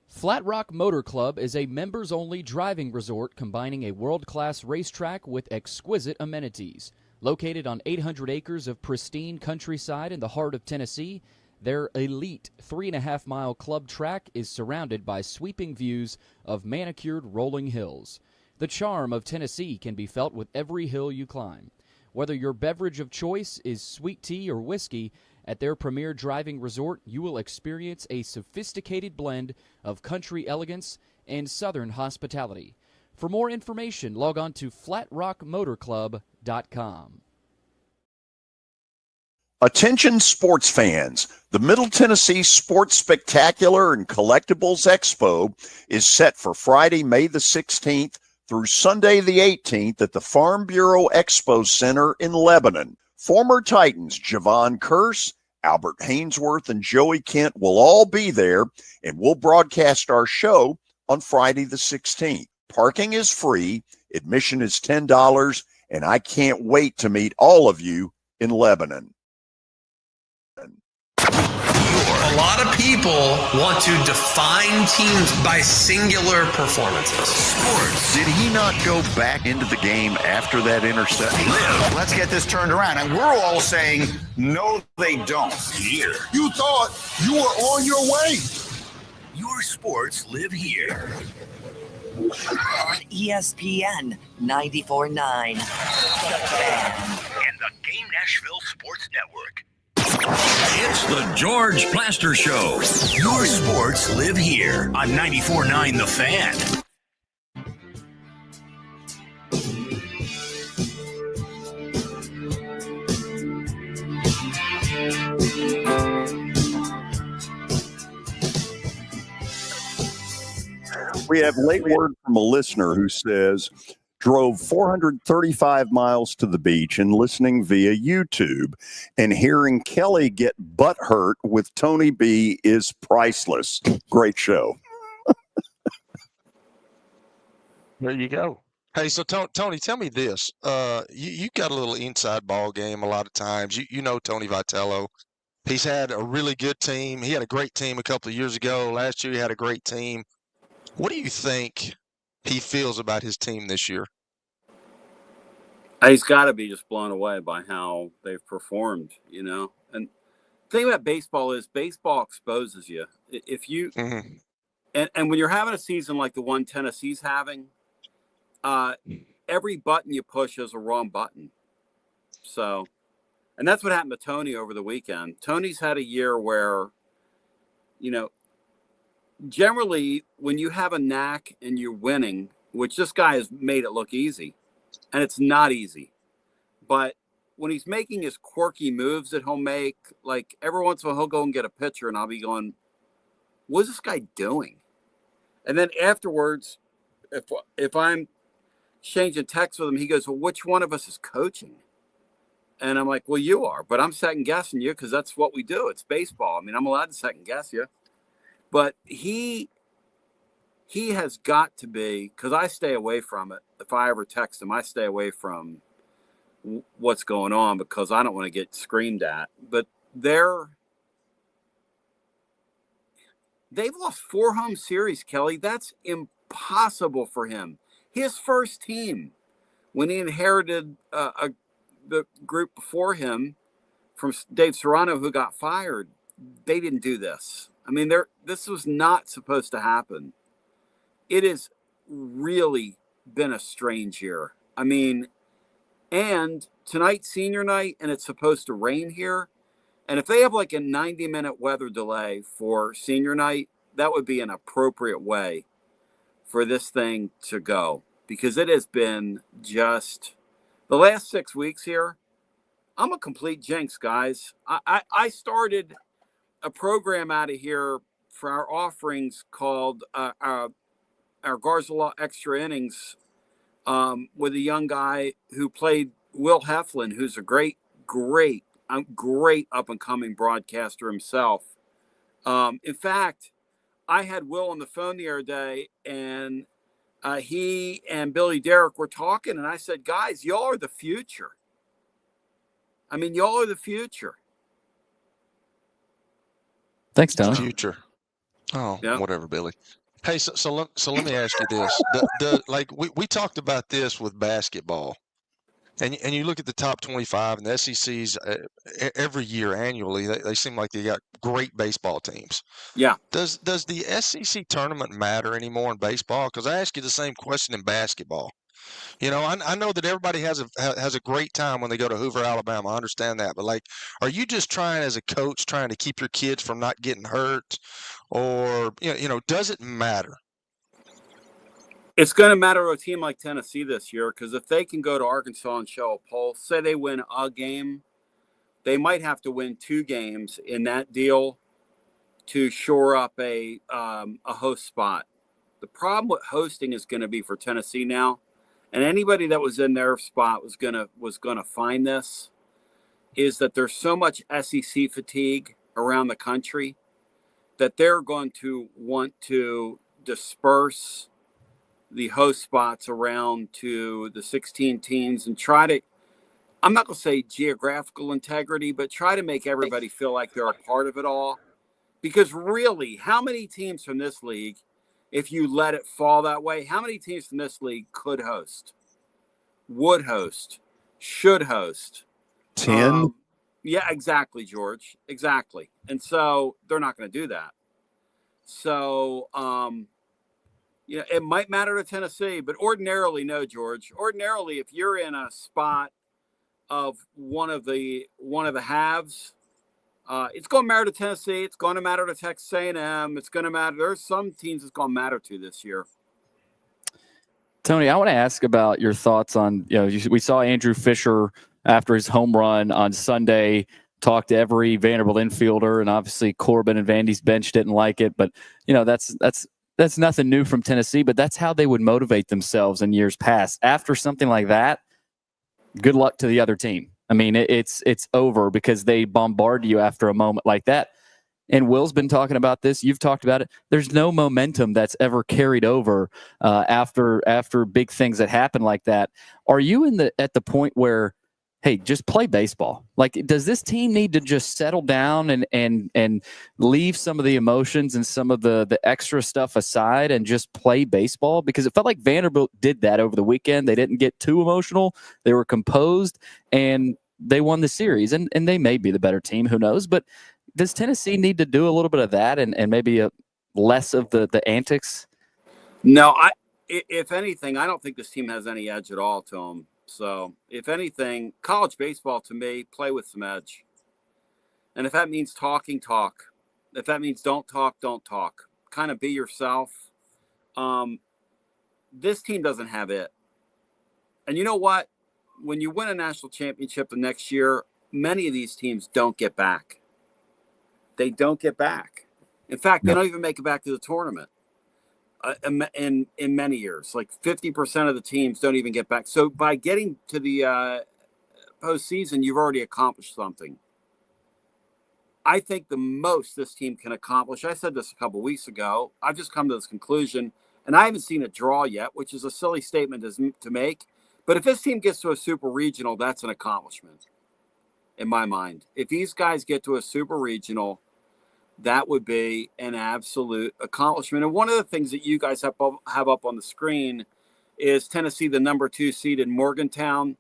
Flat Rock Motor Club is a members-only driving resort combining a world-class racetrack with exquisite amenities. Located on 800 acres of pristine countryside in the heart of Tennessee, their elite 3.5-mile club track is surrounded by sweeping views of manicured rolling hills. The charm of Tennessee can be felt with every hill you climb. Whether your beverage of choice is sweet tea or whiskey, at their premier driving resort, you will experience a sophisticated blend of country elegance and southern hospitality. For more information, log on to flatrockmotorclub.com. Attention sports fans. The Middle Tennessee Sports Spectacular and Collectibles Expo is set for Friday, May the 16th through Sunday the 18th at the Farm Bureau Expo Center in Lebanon. Former Titans Javon Kearse, Albert Hainsworth, and Joey Kent will all be there, and we'll broadcast our show on Friday the 16th. Parking is free, admission is $10, and I can't wait to meet all of you in Lebanon. A lot of people want to define teams by singular performances. Sports. Did he not go back into the game after that interception? Let's get this turned around. And we're all saying, no, they don't. Here. You thought you were on your way. Your sports live here. On ESPN 94.9. The Fan. And the Game Nashville Sports Network. It's the George Plaster Show. Your sports live here on 94.9 The Fan. We have late word from a listener who says, drove 435 miles to the beach and listening via YouTube, and hearing Kelly get butthurt with Tony B is priceless. Great show. There you go. Hey, so Tony, tell me this. You got a little inside ball game a lot of times. You know Tony Vitello. He's had a really good team. He had a great team a couple of years ago. Last year he had a great team. What do you think he feels about his team this year? He's got to be just blown away by how they've performed, you know. And the thing about baseball is baseball exposes you. If you and when you're having a season like the one Tennessee's having, every button you push is a wrong button. So, and that's what happened to Tony over the weekend. Tony's had a year where, you know, generally when you have a knack and you're winning, which this guy has made it look easy, and it's not easy, but when he's making his quirky moves that he'll make, like every once in a while he'll go and get a pitcher and I'll be going, what's this guy doing? And then afterwards, if I'm exchanging texts with him, he goes, well, which one of us is coaching? And I'm like, well, you are, but I'm second guessing you because that's what we do. It's baseball. I mean, I'm allowed to second guess you. But he has got to be, because I stay away from it. If I ever text him, I stay away from what's going on because I don't want to get screamed at. But they've lost 4 home series, Kelly. That's impossible for him. His first team, when he inherited the group before him from Dave Serrano, who got fired, they didn't do this. I mean, this was not supposed to happen. It has really been a strange year. I mean, and tonight's senior night, and it's supposed to rain here. And if they have like a 90-minute weather delay for senior night, that would be an appropriate way for this thing to go. Because it has been just the last 6 weeks here. I'm a complete jinx, guys. I started a program out of here for our offerings called our Garzala Extra Innings with a young guy who played Will Heflin, who's a great up-and-coming broadcaster himself. In fact, I had Will on the phone the other day, and he and Billy Derrick were talking, and I said, guys, y'all are the future. I mean, y'all are the future. Thanks, Tom. Future. Oh, yeah. Whatever, Billy. Hey, so let me ask you this. Like we talked about this with basketball, and you look at the top 25 and the SECs every year annually. They seem like they got great baseball teams. Yeah. Does the SEC tournament matter anymore in baseball? Because I ask you the same question in basketball. You know, I know that everybody has a great time when they go to Hoover, Alabama. I understand that. But, like, are you just trying as a coach, trying to keep your kids from not getting hurt? Or, you know, does it matter? It's going to matter to a team like Tennessee this year because if they can go to Arkansas and show a pulse, say they win a game, they might have to win 2 games in that deal to shore up a host spot. The problem with hosting is going to be for Tennessee now, and anybody that was in their spot was gonna find this, is that there's so much SEC fatigue around the country that they're going to want to disperse the host spots around to the 16 teams and try to, I'm not going to say geographical integrity, but try to make everybody feel like they're a part of it all. Because really, how many teams from this league, if you let it fall that way, how many teams from this league could host, would host, should host? 10? Yeah, exactly, George. Exactly. And so they're not going to do that. So, it might matter to Tennessee, but ordinarily, no, George. Ordinarily, if you're in a spot of one of the halves, it's going to matter to Tennessee. It's going to matter to Texas A&M. It's going to matter. There's some teams it's going to matter to this year. Tony, I want to ask about your thoughts on, we saw Andrew Fisher after his home run on Sunday talk to every Vanderbilt infielder, and obviously Corbin and Vandy's bench didn't like it, but that's nothing new from Tennessee, but that's how they would motivate themselves in years past. After something like that, good luck to the other team. I mean, it's over because they bombard you after a moment like that. And Will's been talking about this. You've talked about it. There's no momentum that's ever carried over after big things that happen like that. Are you at the point where, hey, just play baseball? Like, does this team need to just settle down and leave some of the emotions and some of the extra stuff aside and just play baseball? Because it felt like Vanderbilt did that over the weekend. They didn't get too emotional. They were composed, and they won the series. And they may be the better team. Who knows? But does Tennessee need to do a little bit of that and maybe less of the antics? No, if anything, I don't think this team has any edge at all to them. So, if anything, college baseball to me, play with some edge. And if that means talking, talk. If that means don't talk, don't talk. Kind of be yourself. This team doesn't have it. And you know what? When you win a national championship the next year, many of these teams don't get back. They don't get back. In fact, they don't even make it back to the tournament. In many years, like 50% of the teams don't even get back. So by getting to the postseason, you've already accomplished something. I think the most this team can accomplish, I said this a couple weeks ago, I've just come to this conclusion, and I haven't seen a draw yet, which is a silly statement to make. But if this team gets to a super regional, that's an accomplishment in my mind. If these guys get to a super regional, that would be an absolute accomplishment. And one of the things that you guys have up on the screen is Tennessee, the number 2 seed in Morgantown.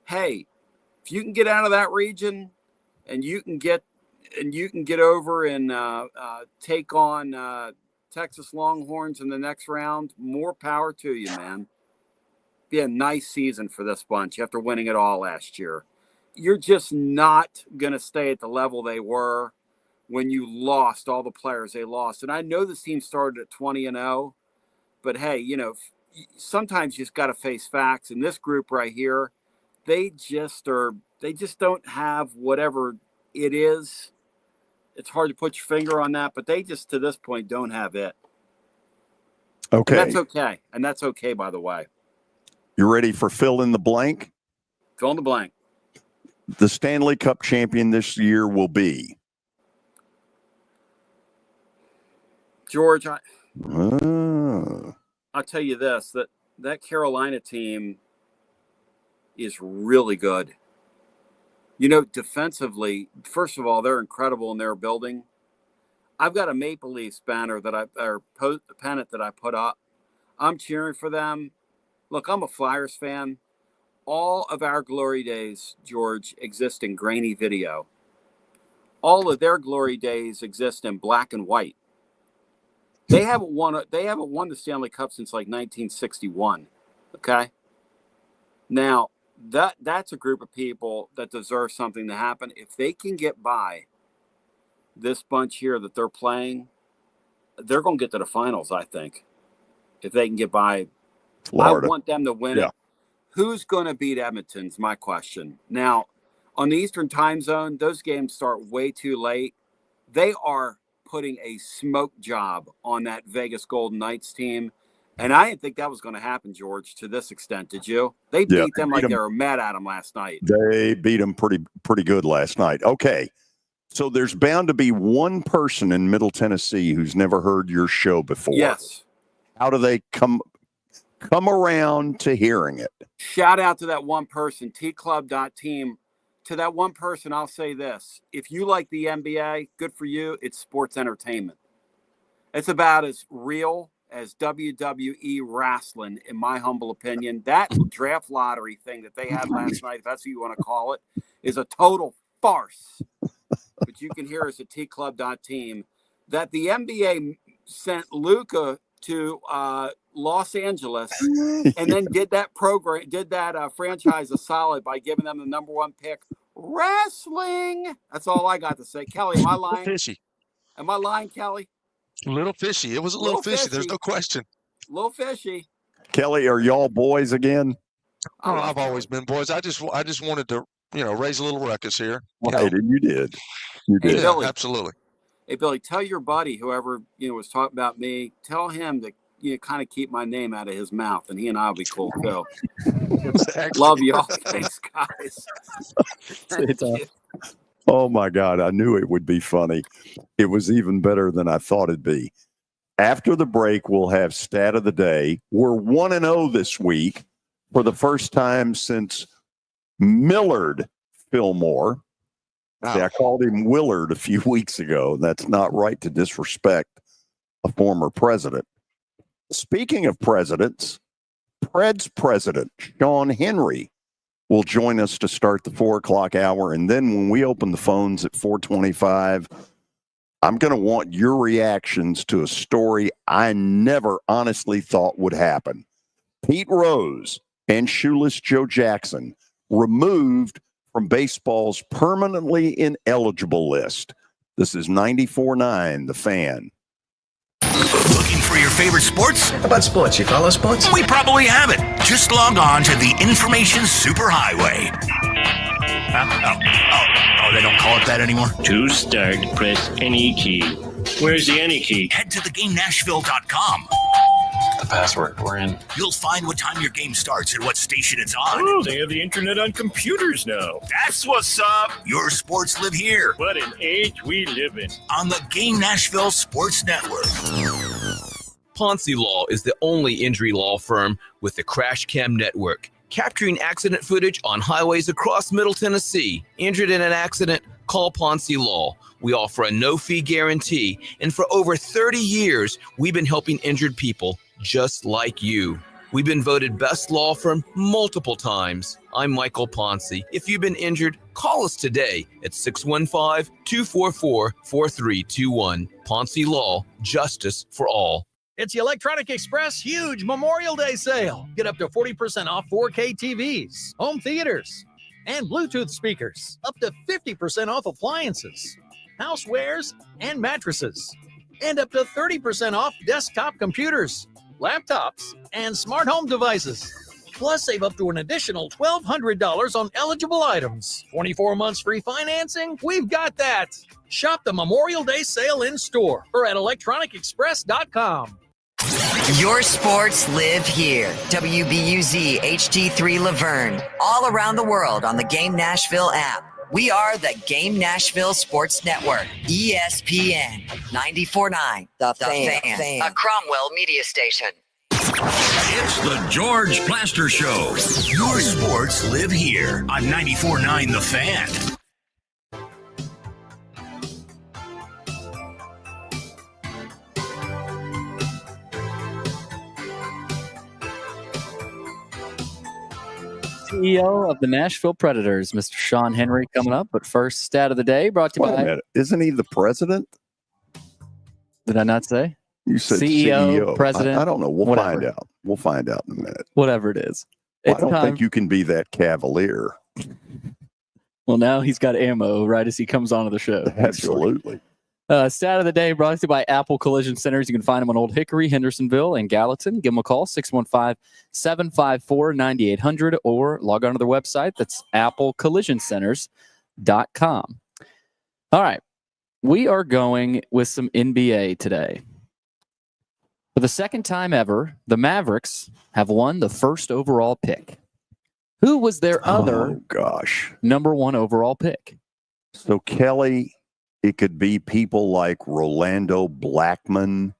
Hey, if you can get out of that region and you can get over and take on Texas Longhorns in the next round, more power to you, man. Be a nice season for this bunch after winning it all last year. You're just not going to stay at the level they were when you lost all the players they lost. And I know this team started at 20-0, but hey, sometimes you just got to face facts. And this group right here, they just don't have whatever it is. It's hard to put your finger on that, but they just, to this point, don't have it. Okay. And that's okay. And that's okay, by the way. You ready for fill in the blank? Fill in the blank. The Stanley Cup champion this year will be George. I'll tell you this, that Carolina team is really good. Defensively, first of all, they're incredible in their building. I've got a Maple Leafs banner pennant that I put up. I'm cheering for them. Look, I'm a Flyers fan. All of our glory days, George, exist in grainy video. All of their glory days exist in black and white. They haven't won the Stanley Cup since like 1961. Okay. Now that's a group of people that deserve something to happen. If they can get by this bunch here that they're playing, they're going to get to the finals. I think if they can get by, Florida. I want them to win it. Who's going to beat Edmonton's my question. Now, on the Eastern time zone, those games start way too late. They are putting a smoke job on that Vegas Golden Knights team. And I didn't think that was going to happen, George, to this extent. Did you? They beat them like they were mad at them last night. They beat them pretty good last night. Okay. So there's bound to be one person in Middle Tennessee who's never heard your show before. Yes. How do they come around to hearing it? Shout out to that one person, tclub.team. To that one person, I'll say this. If you like the NBA, good for you. It's sports entertainment. It's about as real as WWE wrestling, in my humble opinion. That draft lottery thing that they had last night, if that's what you want to call it, is a total farce. But you can hear us at tclub.team that the NBA sent Luca to Los Angeles and then did that franchise a solid by giving them the #1 pick. Wrestling. That's all I got to say. Kelly, am I lying? Fishy. Am I lying, Kelly? A little fishy. It was a little fishy. There's no question. Little fishy. Kelly, are y'all boys again? Oh, I've always been boys. I just wanted to, raise a little ruckus here. Right, and you did. You did. Hey, Billy, absolutely. Hey, Billy, tell your buddy, whoever was talking about me, tell him to kind of keep my name out of his mouth, and he and I will be cool too. Love y'all. Thanks, guys. Oh my God, I knew it would be funny. It was even better than I thought it'd be. After the break, we'll have stat of the day. We're 1-0 this week for the first time since Millard Fillmore. Wow. See, I called him Willard a few weeks ago. That's not right to disrespect a former president. Speaking of presidents, Pred's president, Sean Henry, will join us to start the 4 o'clock hour. And then when we open the phones at 4:25, I'm going to want your reactions to a story I never honestly thought would happen. Pete Rose and Shoeless Joe Jackson removed from baseball's permanently ineligible list. This is 94.9 The Fan. Looking for your favorite sports? How about sports? You follow sports? We probably have it. Just log on to the Information Superhighway. Oh, they don't call it that anymore? To start, press any key. Where's the any key? Head to thegamenashville.com. The password. We're in. You'll find what time your game starts and what station it's on. Oh, they have the internet on computers now. That's what's up. Your sports live here. What an age we live in. On the Game Nashville Sports Network. Ponzi Law is the only injury law firm with the Crash Cam Network, capturing accident footage on highways across Middle Tennessee. Injured in an accident? Call Ponzi Law. We offer a no-fee guarantee, and for over 30 years, we've been helping injured people just like you. We've been voted best law firm multiple times. I'm Michael Ponzi. If you've been injured, call us today at 615-244-4321. Ponzi Law, justice for all. It's the Electronic Express huge Memorial Day sale. Get up to 40% off 4K TVs, home theaters, and Bluetooth speakers. Up to 50% off appliances, housewares, and mattresses. And up to 30% off desktop computers, laptops, and smart home devices. Plus, save up to an additional $1,200 on eligible items. 24 months free financing? We've got that. Shop the Memorial Day sale in store or at electronicexpress.com. Your sports live here. WBUZ HD3 Laverne. All around the world on the Game Nashville app. We are the Game Nashville Sports Network. ESPN 94.9 The Fan. A Cromwell media station. It's the George Plaster Show. Your sports live here on 94.9 The Fan. CEO of the Nashville Predators, Mr. Sean Henry, coming up. But first, stat of the day brought to you Wait a by. minute. Isn't he the president? Did I not say? You said CEO, president. I don't know. We'll whatever. find out. We'll find out in a minute. Whatever it is. Well, I don't think you can be that cavalier. Well, now he's got ammo right as he comes onto the show. Absolutely. Stat of the day brought to you by Apple Collision Centers. You can find them on Old Hickory, Hendersonville, and Gallatin. Give them a call, 615-754-9800, or log on to their website. That's applecollisioncenters.com. All right. We are going with some NBA today. For the second time ever, the Mavericks have won the first overall pick. Who was their other number one overall pick? So, Kelly, it could be people like Rolando Blackman.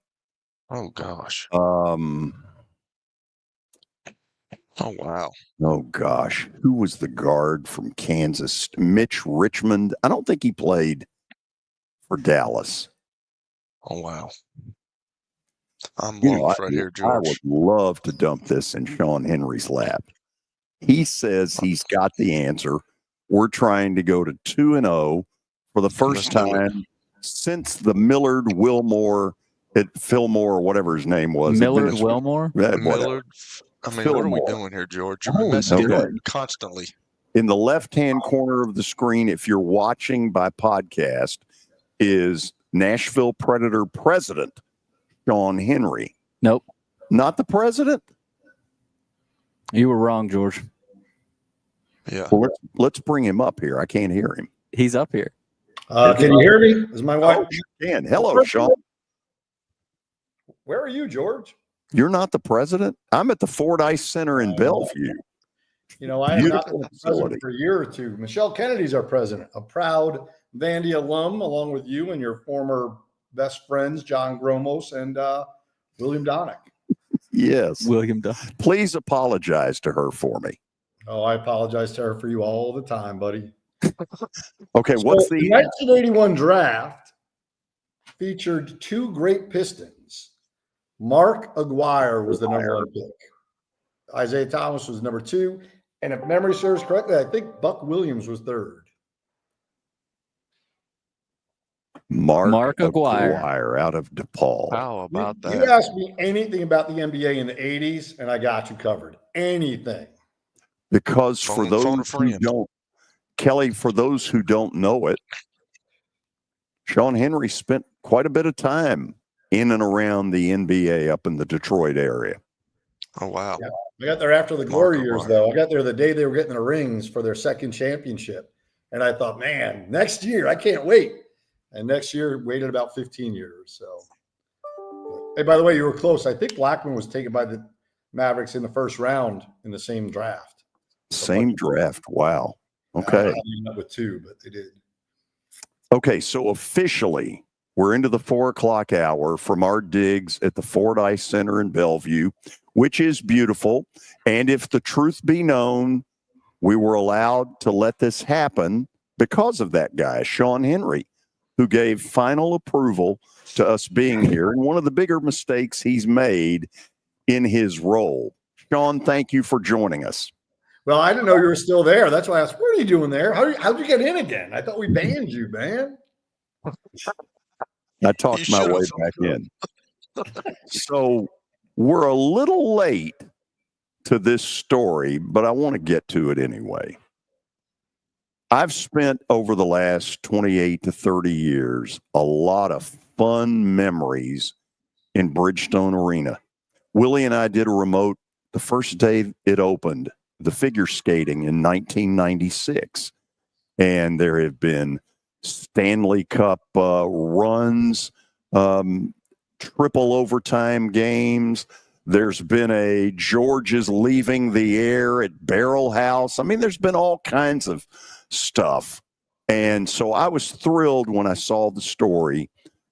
Oh, gosh. Oh, wow. Oh, gosh. Who was the guard from Kansas? Mitch Richmond. I don't think he played for Dallas. Oh, wow. I'm lost right here, George. I would love to dump this in Sean Henry's lap. He says he's got the answer. We're trying to go to 2-0 for the first time since the Millard Wilmore Fillmore or whatever his name was. Millard Wilmore? Millard. I mean, what are we doing here, George? You're messaging constantly. In the left-hand corner of the screen, if you're watching by podcast, is Nashville Predator president, Sean Henry. Nope. Not the president? You were wrong, George. Yeah. Well, let's bring him up here. I can't hear him. He's up here. Can you hear me? Is my wife? Oh, you can. Hello, Sean. Where are you, George? You're not the president? I'm at the Fordyce Center in Bellevue. You know, I have not been the president for a year or two. Michelle Kennedy's our president, a proud Vandy alum, along with you and your former best friends, John Gromos and William Donick. Yes. William Donick. Please apologize to her for me. Oh, I apologize to her for you all the time, buddy. Okay, what's the 1981 draft featured two great Pistons. Mark Aguirre was the number one pick. Isaiah Thomas was number two. And if memory serves correctly, I think Buck Williams was third. Mark Aguirre out of DePaul. How about that? You asked me anything about the NBA in the 80s, and I got you covered. Anything. Because for those who don't, Kelly, for those who don't know it, Sean Henry spent quite a bit of time in and around the NBA up in the Detroit area. Oh, wow. Yeah. I got there after the glory years, though. I got there the day they were getting the rings for their second championship. And I thought, man, next year, I can't wait. And next year, waited about 15 years. So, hey, by the way, you were close. I think Blackman was taken by the Mavericks in the first round in the same draft. Same draft. Wow. Okay. Not with two, but they did. Okay, so officially, we're into the 4:00 hour from our digs at the Fordyce Center in Bellevue, which is beautiful. And if the truth be known, we were allowed to let this happen because of that guy, Sean Henry, who gave final approval to us being here. And one of the bigger mistakes he's made in his role. Sean, thank you for joining us. Well, I didn't know you were still there. That's why I asked, what are you doing there? How'd you get in again? I thought we banned you, man. I talked my way back in. So we're a little late to this story, but I want to get to it anyway. I've spent over the last 28 to 30 years a lot of fun memories in Bridgestone Arena. Willie and I did a remote the first day it opened, the figure skating in 1996. And there have been Stanley Cup runs, triple overtime games. There's been a George's leaving the air at Barrel House. I mean, there's been all kinds of stuff. And so I was thrilled when I saw the story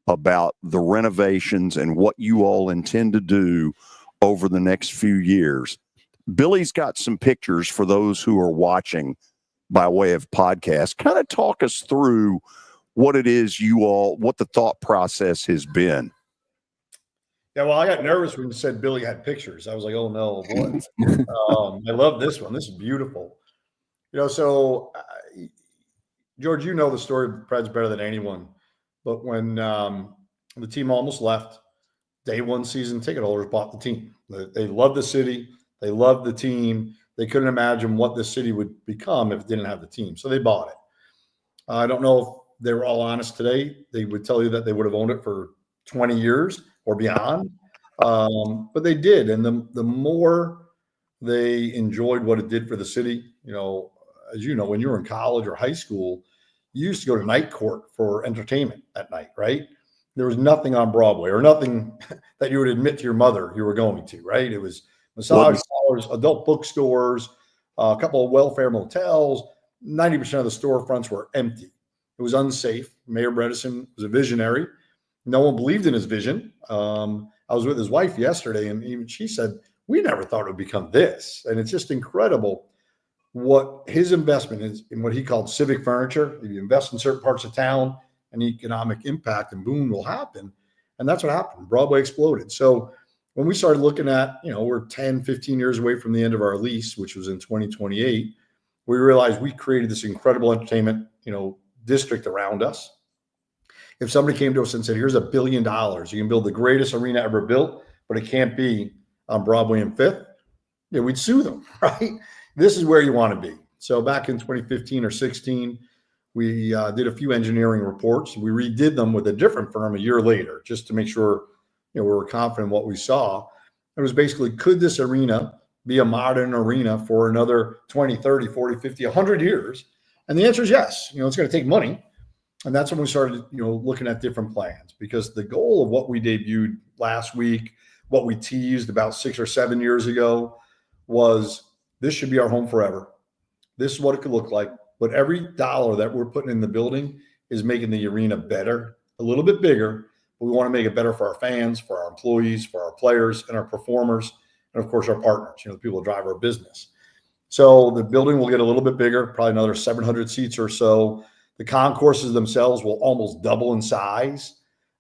about the renovations and what you all intend to do over the next few years. Billy's got some pictures for those who are watching by way of podcast. Kind of talk us through what it is what the thought process has been. Yeah, well, I got nervous when you said Billy had pictures. I was like, oh, no, boy. I love this one. This is beautiful. You know, so, George, you know the story of Preds better than anyone. But when the team almost left, day one season ticket holders bought the team. They loved the city. They loved the team. They couldn't imagine what the city would become if it didn't have the team. So they bought it. I don't know if they were all honest today. They would tell you that they would have owned it for 20 years or beyond. But they did. And the more they enjoyed what it did for the city, you know, as you know, when you were in college or high school, you used to go to night court for entertainment at night, right? There was nothing on Broadway or nothing that you would admit to your mother you were going to, right? It was massage parlors, adult bookstores, a couple of welfare motels. 90% of the storefronts were empty. It was unsafe. Mayor Bredesen was a visionary. No one believed in his vision. I was with his wife yesterday, and even she said, we never thought it would become this. And it's just incredible what his investment is in what he called civic furniture. If you invest in certain parts of town, an economic impact and boom will happen. And that's what happened. Broadway exploded. So when we started looking at, you know, we're 10, 15 years away from the end of our lease, which was in 2028, we realized we created this incredible entertainment, you know, district around us. if somebody came to us and said, here's $1 billion, you can build the greatest arena ever built, but it can't be on Broadway and Fifth, we'd sue them, right? This is where you want to be. So back in 2015 or 16, we did a few engineering reports. We redid them with a different firm a year later, just to make sure we were confident in what we saw. It was basically, could this arena be a modern arena for another 20, 30, 40, 50, 100 years? And the answer is yes. It's going to take money. And that's when we started, looking at different plans, because the goal of what we debuted last week, what we teased about 6 or 7 years ago, was this should be our home forever. This is what it could look like. But every dollar that we're putting in the building is making the arena better, a little bit bigger. But we want to make it better for our fans, for our employees, for our players, and our performers, and of course our partners, the people who drive our business. So the building will get a little bit bigger, probably another 700 seats or so. The concourses themselves will almost double in size.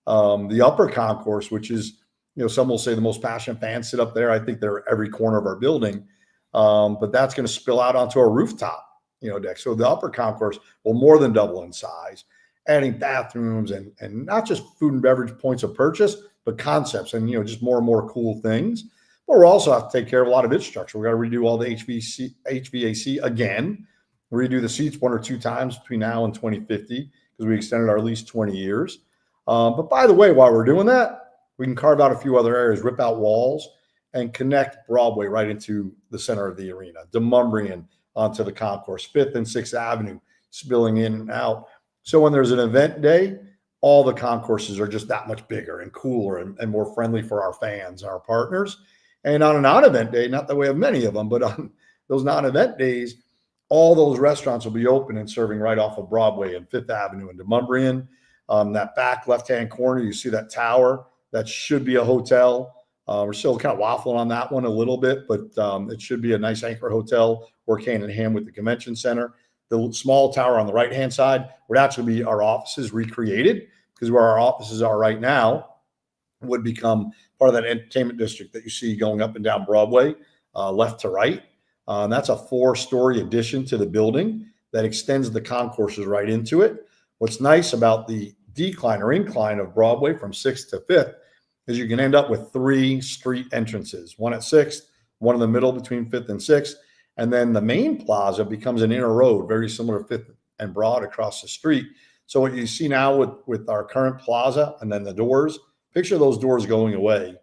The upper concourse, which is, some will say the most passionate fans sit up there. I think they're every corner of our building. But that's going to spill out onto our rooftop, deck. So the upper concourse will more than double in size, adding bathrooms and not just food and beverage points of purchase, but concepts and, just more and more cool things. But we'll also have to take care of a lot of infrastructure. We've got to redo all the HVAC again, redo the seats 1 or 2 times between now and 2050, because we extended our lease 20 years. But by the way, while we're doing that, we can carve out a few other areas, rip out walls, and connect Broadway right into the center of the arena, Demumbrian onto the concourse, 5th and 6th Avenue, spilling in and out. So when there's an event day, all the concourses are just that much bigger and cooler and more friendly for our fans, our partners. And on a non-event day, not that we have many of them, but on those non-event days, all those restaurants will be open and serving right off of Broadway and 5th Avenue and Demumbrian. That back left-hand corner, you see that tower. That should be a hotel. We're still kind of waffling on that one a little bit, but it should be a nice anchor hotel, work hand in hand with the convention center. The small tower on the right-hand side would actually be our offices recreated, because where our offices are right now would become part of that entertainment district that you see going up and down Broadway, left to right. And that's a 4-story addition to the building that extends the concourses right into it. What's nice about the decline or incline of Broadway from 6th to 5th is you can end up with 3 street entrances, one at 6th, one in the middle between 5th and 6th, and then the main plaza becomes an inner road, very similar to 5th and Broad across the street. So what you see now with our current plaza and then the doors, picture those doors going away,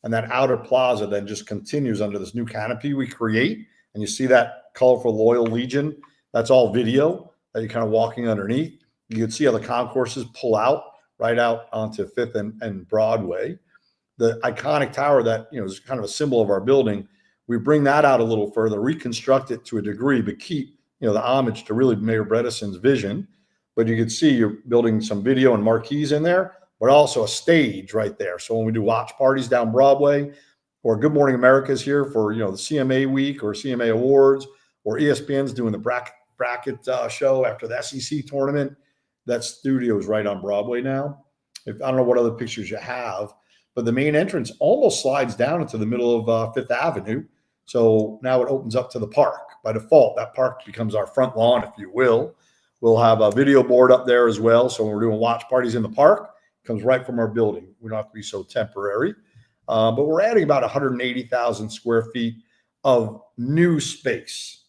and that outer plaza then just continues under this new canopy we create, and you see that colorful Loyal Legion. That's all video that you're kind of walking underneath. You can see how the concourses pull out right out onto 5th and Broadway. The iconic tower that is kind of a symbol of our building, we bring that out a little further, reconstruct it to a degree, but keep the homage to really Mayor Bredesen's vision. But you can see you're building some video and marquees in there, but also a stage right there. So when we do watch parties down Broadway, or Good Morning America is here for the CMA week or CMA awards, or ESPN's doing the bracket show after the SEC tournament, that studio is right on Broadway now. I don't know what other pictures you have, but the main entrance almost slides down into the middle of 5th Avenue. So now it opens up to the park. By default, that park becomes our front lawn, if you will. We'll have a video board up there as well. So when we're doing watch parties in the park, it comes right from our building. We don't have to be so temporary. But we're adding about 180,000 square feet of new space,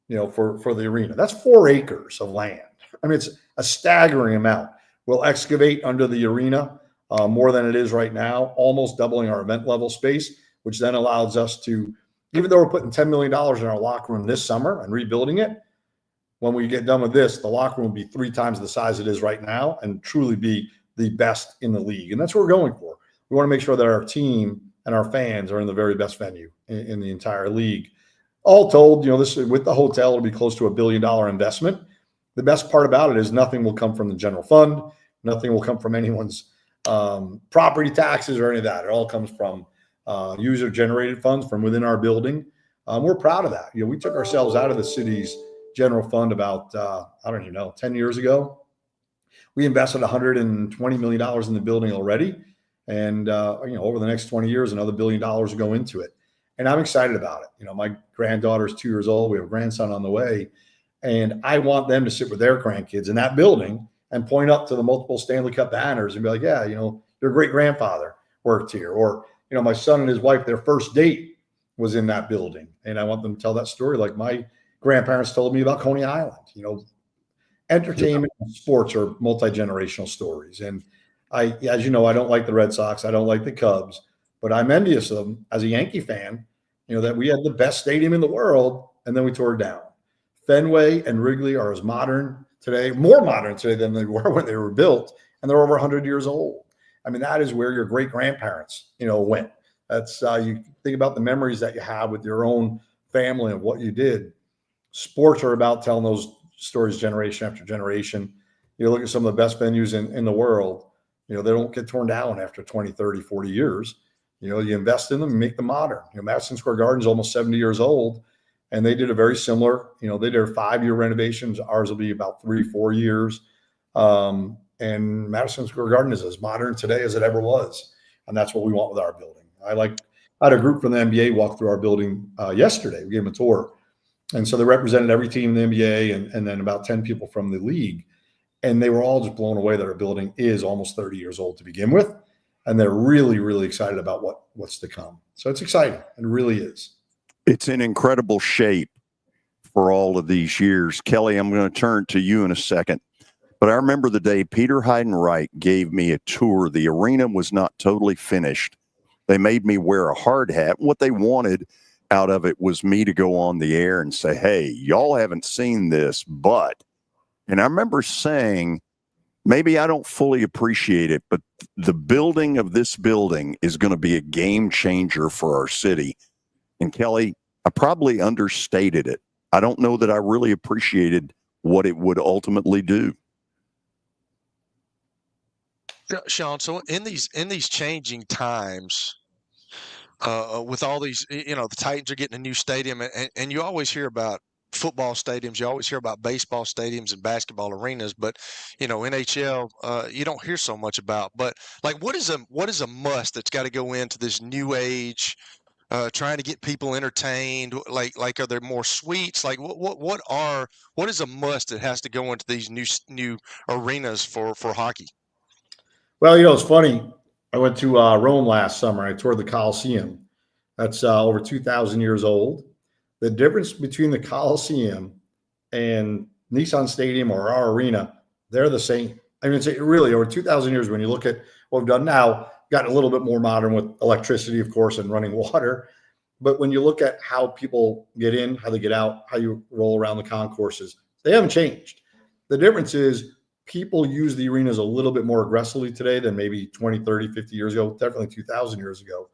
for the arena. That's 4 acres of land. I mean, it's a staggering amount. We'll excavate under the arena more than it is right now, almost doubling our event level space, which then allows us to, even though we're putting $10 million in our locker room this summer and rebuilding it, when we get done with this, the locker room will be 3 times the size it is right now and truly be the best in the league. And that's what we're going for. We want to make sure that our team and our fans are in the very best venue in the entire league. All told, this with the hotel, it'll be close to $1 billion investment. The best part about it is nothing will come from the general fund. Nothing will come from anyone's property taxes or any of that. It all comes from user-generated funds from within our building. We're proud of that. We took ourselves out of the city's general fund about, 10 years ago. We invested $120 million in the building already. And, over the next 20 years, another $1 billion will go into it. And I'm excited about it. My granddaughter's 2 years old. We have a grandson on the way. And I want them to sit with their grandkids in that building and point up to the multiple Stanley Cup banners and be like, yeah, your great grandfather worked here. Or, my son and his wife, their first date was in that building. And I want them to tell that story like my grandparents told me about Coney Island. Entertainment and sports are multi-generational stories. And as you know, I don't like the Red Sox. I don't like the Cubs, but I'm envious of them as a Yankee fan, that we had the best stadium in the world and then we tore it down. Fenway and Wrigley are as modern today, more modern today than they were when they were built, and they're over 100 years old. I mean, that is where your great grandparents, went. That's you think about the memories that you have with your own family and what you did. Sports are about telling those stories generation after generation. You look at some of the best venues in the world, they don't get torn down after 20, 30, 40 years. You invest in them and make them modern. Madison Square Garden is almost 70 years old, and they did a very similar, they did a 5-year renovations. Ours will be about 3-4 years. And Madison Square Garden is as modern today as it ever was. And that's what we want with our building. I had a group from the NBA walk through our building yesterday. We gave them a tour. And so they represented every team in the NBA and then about 10 people from the league. And they were all just blown away that our building is almost 30 years old to begin with. And they're really, really excited about what's to come. So it's exciting. It really is. It's in incredible shape for all of these years. Kelly, I'm going to turn to you in a second. But I remember the day Peter Heidenreich gave me a tour. The arena was not totally finished. They made me wear a hard hat. What they wanted out of it was me to go on the air and say, hey, y'all haven't seen this, but, and I remember saying, maybe I don't fully appreciate it, but the building of this building is going to be a game changer for our city. And Kelly, I probably understated it. I don't know that I really appreciated what it would ultimately do. Sean, so in these changing times, with all these, the Titans are getting a new stadium, and you always hear about football stadiums, you always hear about baseball stadiums and basketball arenas, but NHL, you don't hear so much about. But like, what is a must that's got to go into this new age? Trying to get people entertained, like are there more suites? Like what is a must that has to go into these new arenas for hockey? Well, it's funny. I went to Rome last summer. I toured the Coliseum. That's over 2,000 years old. The difference between the Coliseum and Nissan Stadium or our arena, they're the same. I mean, it's really over 2,000 years. When you look at what we've done now, gotten a little bit more modern with electricity, of course, and running water. But when you look at how people get in, how they get out, how you roll around the concourses, they haven't changed. The difference is people use the arenas a little bit more aggressively today than maybe 20, 30, 50 years ago, definitely 2,000 years ago.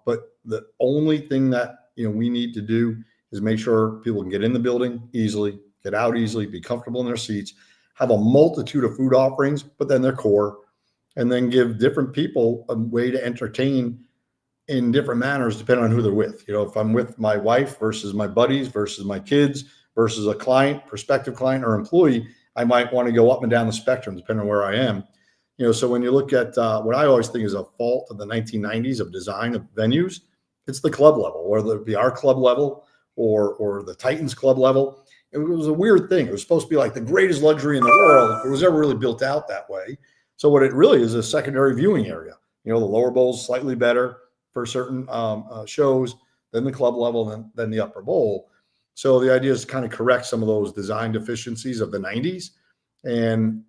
But the only thing that we need to do is make sure people can get in the building easily, get out easily, be comfortable in their seats, have a multitude of food offerings, but then their core, and then give different people a way to entertain in different manners depending on who they're with. If I'm with my wife versus my buddies versus my kids versus a client, prospective client or employee, I might want to go up and down the spectrum depending on where I am. So when you look at what I always think is a fault of the 1990s of design of venues, it's the club level, whether it be our club level or the Titans club level. It was a weird thing. It was supposed to be like the greatest luxury in the world if it was ever really built out that way. So what it really is a secondary viewing area. The lower bowl's slightly better for certain shows than the club level than the upper bowl. So the idea is to kind of correct some of those design deficiencies of the 90s and,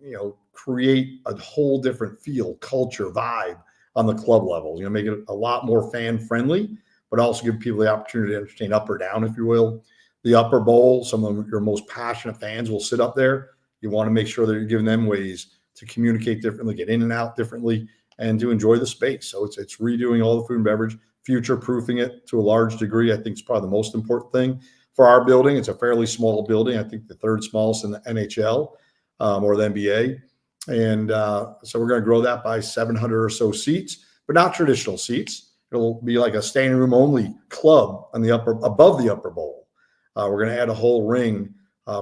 create a whole different feel, culture, vibe on the club levels. Make it a lot more fan friendly, but also give people the opportunity to entertain up or down, if you will. The upper bowl, some of your most passionate fans will sit up there. You want to make sure that you're giving them ways to communicate differently, get in and out differently, and to enjoy the space. So it's redoing all the food and beverage, future-proofing it to a large degree. I think it's probably the most important thing for our building. It's a fairly small building. I think the third smallest in the NHL or the NBA. And so we're going to grow that by 700 or so seats, but not traditional seats. It'll be like a standing room only club on the above the upper bowl. We're going to add a whole ring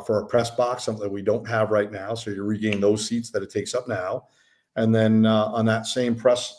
for a press box, something that we don't have right now. So you regain those seats that it takes up now. And then on that same press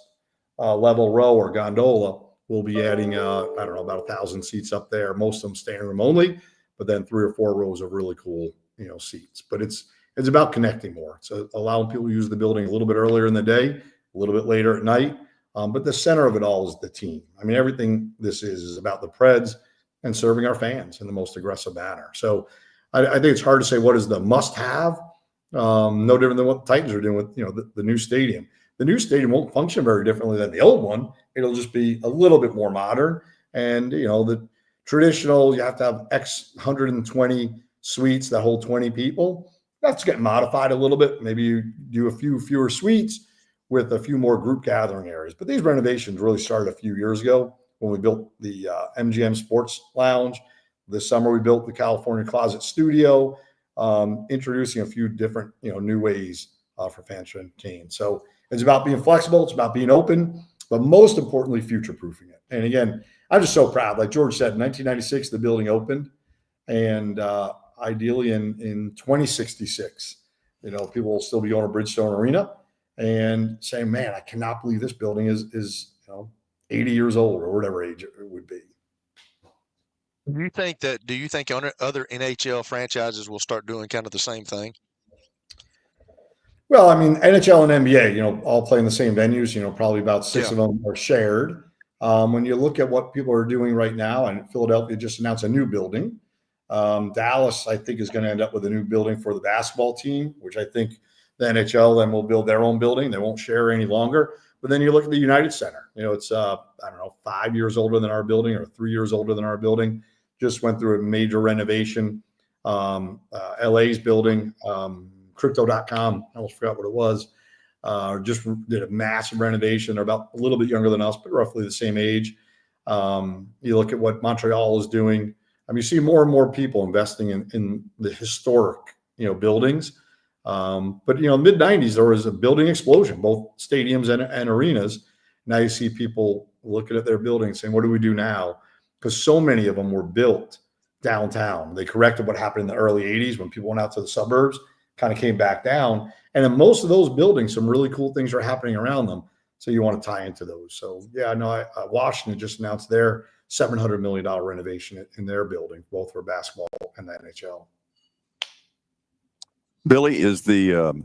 level row or gondola, we'll be adding, about 1,000 seats up there. Most of them standing room only, but then 3 or 4 rows of really cool, seats. But it's It's about connecting more. So allowing people to use the building a little bit earlier in the day, a little bit later at night. But the center of it all is the team. I mean, everything this is about the Preds and serving our fans in the most aggressive manner. So I think it's hard to say what is the must-have. No different than what the Titans are doing with the new stadium. The new stadium won't function very differently than the old one. It'll just be a little bit more modern. And the traditional, you have to have X 120 suites that hold 20 people. That's getting modified a little bit. Maybe you do a few fewer suites with a few more group gathering areas. But these renovations really started a few years ago when we built the MGM Sports Lounge. This summer we built the California Closet Studio, introducing a few different new ways for fans to entertain. So it's about being flexible. It's about being open, but most importantly, future-proofing it. And again, I'm just so proud. Like George said, in 1996, the building opened, and ideally in 2066, people will still be going to Bridgestone Arena and saying, "Man, I cannot believe this building is 80 years old," or whatever age it would be. Do you think other NHL franchises will start doing kind of the same thing? Well, I mean, NHL and NBA, all play in the same venues. Probably about 6 of them are shared. When you look at what people are doing right now, and Philadelphia just announced a new building. Dallas, I think, is going to end up with a new building for the basketball team, which I think the NHL then will build their own building. They won't share any longer. But then you look at the United Center. It's, 5 years older than our building or 3 years older than our building. Just went through a major renovation. LA's building, Crypto.com, I almost forgot what it was, just did a massive renovation. They're about a little bit younger than us, but roughly the same age. You look at what Montreal is doing. I mean, you see more and more people investing in the historic, buildings. But, mid-90s, there was a building explosion, both stadiums and arenas. Now you see people looking at their buildings saying, what do we do now? Because so many of them were built downtown. They corrected what happened in the early 80s when people went out to the suburbs, kind of came back down. And in most of those buildings, some really cool things are happening around them. So you want to tie into those. So, yeah, no, Washington just announced their $700 million renovation in their building, both for basketball and the NHL. Billy, is the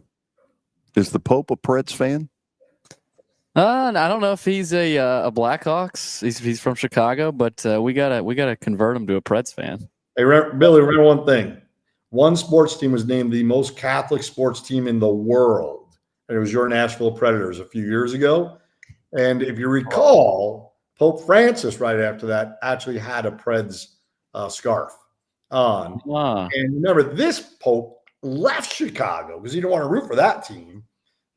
Pope a Preds fan? I don't know if he's a Blackhawks. He's from Chicago, but we gotta convert him to a Preds fan. Hey, Billy, remember one thing. One sports team was named the most Catholic sports team in the world, and it was your Nashville Predators a few years ago. And if you recall, Pope Francis, right after that, actually had a Preds scarf on. Wow. And remember, this Pope left Chicago because he didn't want to root for that team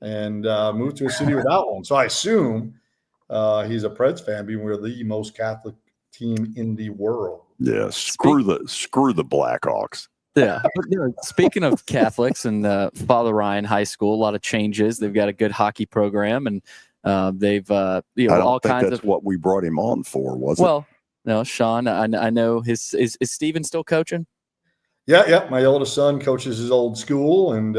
and moved to a city without one. So I assume he's a Preds fan, being we're the most Catholic team in the world. Yeah, screw the Blackhawks. Yeah. Speaking of Catholics and Father Ryan High School, a lot of changes. They've got a good hockey program, and they've I don't all think kinds that's of what we brought him on for, was it? Well, no, Sean, I know is Steven still coaching? Yeah. My oldest son coaches his old school, and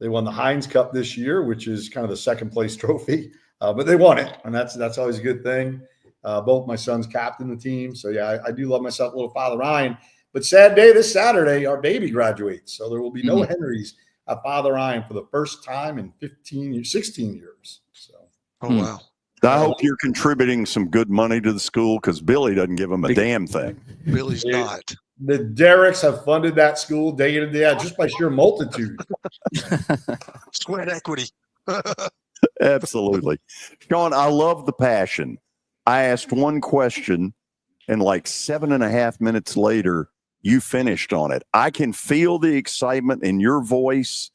they won the Heinz Cup this year, which is kind of the second place trophy, but they won it, and that's always a good thing. Both my sons captain the team, so yeah, I do love myself a little Father Ryan. But sad day this Saturday, our baby graduates, so there will be no Henrys at Father Ryan for the first time in 16 years. So, wow. I hope you're contributing some good money to the school, because Billy doesn't give them a damn thing. Billy's not. The Derricks have funded that school day in and day out just by sheer multitude. Sweat equity. Absolutely. Sean, I love the passion. I asked one question, and like 7.5 minutes later, you finished on it. I can feel the excitement in your voice.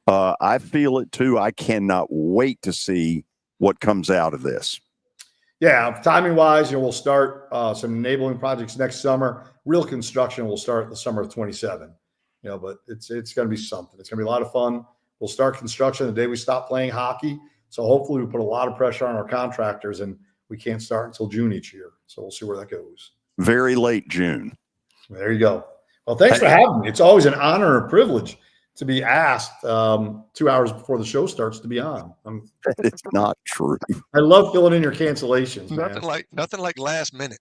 I feel it too. I cannot wait to see what comes out of this. Yeah, timing wise, we'll start some enabling projects next summer. Real construction will start the summer of 27. But it's going to be something. It's going to be a lot of fun. We'll start construction the day we stop playing hockey. So hopefully we put a lot of pressure on our contractors, and we can't start until June each year. So we'll see where that goes. Very late June. There you go. Well, thanks for having me. It's always an honor and a privilege to be asked 2 hours before the show starts to be on. It's not true. I love filling in your cancellations. Nothing like last minute.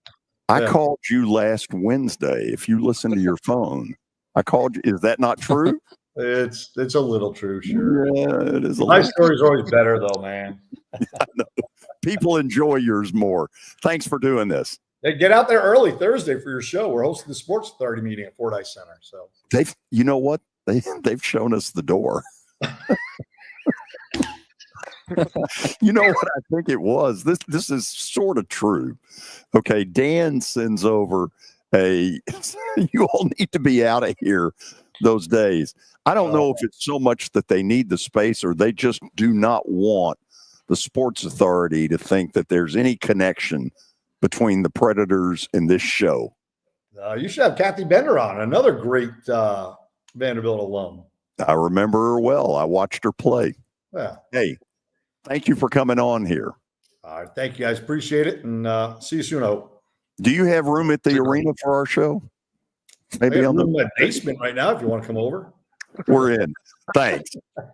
I called you last Wednesday. If you listen to your phone, I called you. Is that not true? It's a little true, sure. Yeah, it is. My story's always better, though, man. I know. People enjoy yours more. Thanks for doing this. Hey, get out there early Thursday for your show. We're hosting the Sports Authority meeting at Fordyce Center. So You know what? They've shown us the door. You know what I think it was? This is sort of true. Okay, Dan sends over you all need to be out of here those days. I don't know if it's so much that they need the space or they just do not want the Sports Authority to think that there's any connection between the Predators and this show. You should have Kathy Bender on, another great Vanderbilt alum. I remember her well. I watched her play. Yeah. Hey, thank you for coming on here. All right. Thank you, guys. Appreciate it. And see you soon, I hope. Do you have room at the arena for our show? Maybe on my basement right now if you want to come over. We're in. Thanks.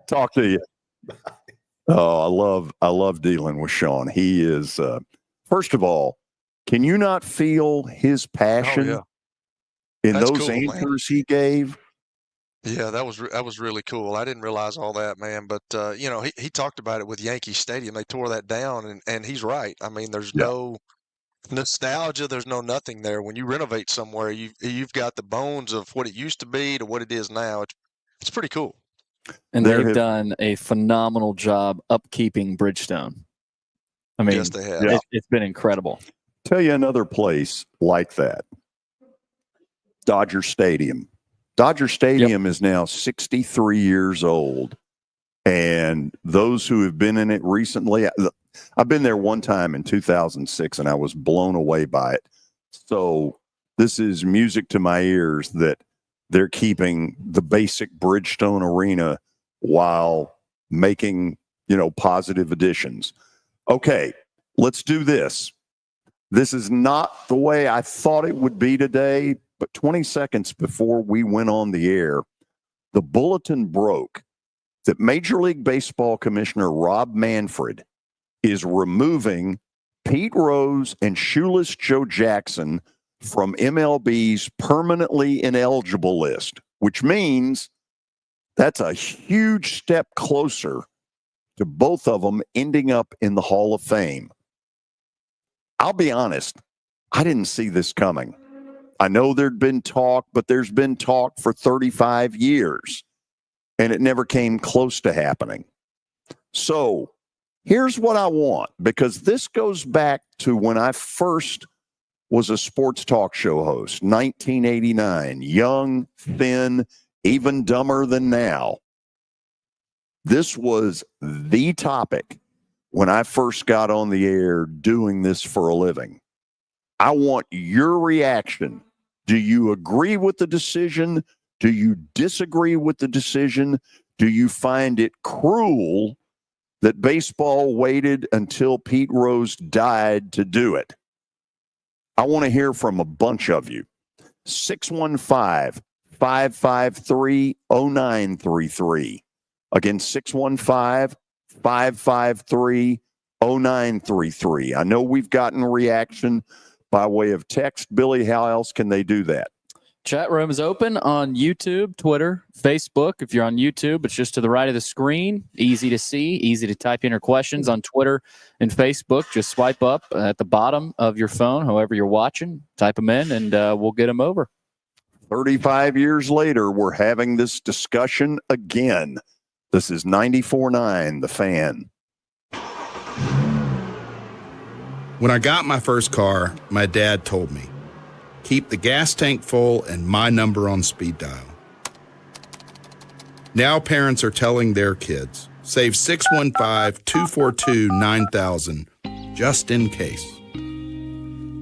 Talk to you. Oh, I love dealing with Sean. He is first of all, can you not feel his passion in That's those cool, answers he gave? Yeah, that was really cool. I didn't realize all that, man. But he talked about it with Yankee Stadium. They tore that down, and he's right. I mean, there's no nostalgia. There's no nothing there. When you renovate somewhere, you've got the bones of what it used to be to what it is now. It's pretty cool. And they've done a phenomenal job upkeeping Bridgestone. I mean, yes, they have. It's been incredible. Tell you another place like that. Dodger Stadium. Dodger Stadium is now 63 years old. And those who have been in it recently, I've been there one time in 2006 and I was blown away by it. So this is music to my ears that they're keeping the basic Bridgestone arena while making, positive additions. Okay, let's do this. This is not the way I thought it would be today, but 20 seconds before we went on the air, the bulletin broke that Major League Baseball Commissioner Rob Manfred is removing Pete Rose and Shoeless Joe Jackson from MLB's permanently ineligible list, which means that's a huge step closer to both of them ending up in the Hall of Fame. I'll be honest, I didn't see this coming. I know there'd been talk, but there's been talk for 35 years, and it never came close to happening. So here's what I want, because this goes back to when I first was a sports talk show host, 1989, young, thin, even dumber than now. This was the topic when I first got on the air doing this for a living. I want your reaction. Do you agree with the decision? Do you disagree with the decision? Do you find it cruel that baseball waited until Pete Rose died to do it? I want to hear from a bunch of you. 615-553-0933. Again, 615-553-0933. I know we've gotten reaction by way of text. Billy, how else can they do that? Chat room is open on YouTube, Twitter, Facebook. If you're on YouTube, it's just to the right of the screen. Easy to see, easy to type in your questions. On Twitter and Facebook, just swipe up at the bottom of your phone, however you're watching, type them in, and we'll get them over. 35 years later, we're having this discussion again. This is 94.9, The Fan. When I got my first car, my dad told me, keep the gas tank full and my number on speed dial. Now parents are telling their kids, save 615-242-9000 just in case.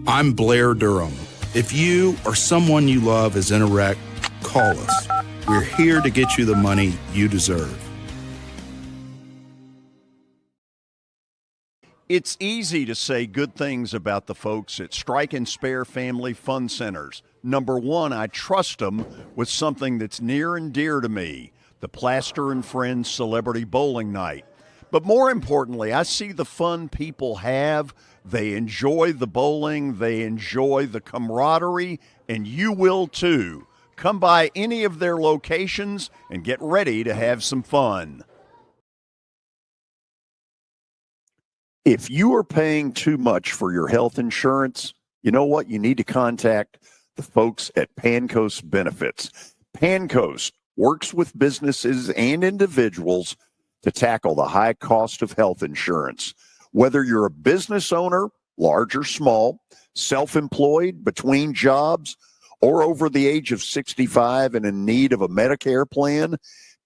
I'm Blair Durham. If you or someone you love is in a wreck, call us. We're here to get you the money you deserve. It's easy to say good things about the folks at Strike and Spare Family Fun Centers. Number one, I trust them with something that's near and dear to me, the Plaster and Friends Celebrity Bowling Night. But more importantly, I see the fun people have. They enjoy the bowling, they enjoy the camaraderie, and you will too. Come by any of their locations and get ready to have some fun. If you are paying too much for your health insurance, you know what? You need to contact the folks at Pancoast Benefits. Pancoast works with businesses and individuals to tackle the high cost of health insurance. Whether you're a business owner, large or small, self-employed, between jobs, or over the age of 65 and in need of a Medicare plan,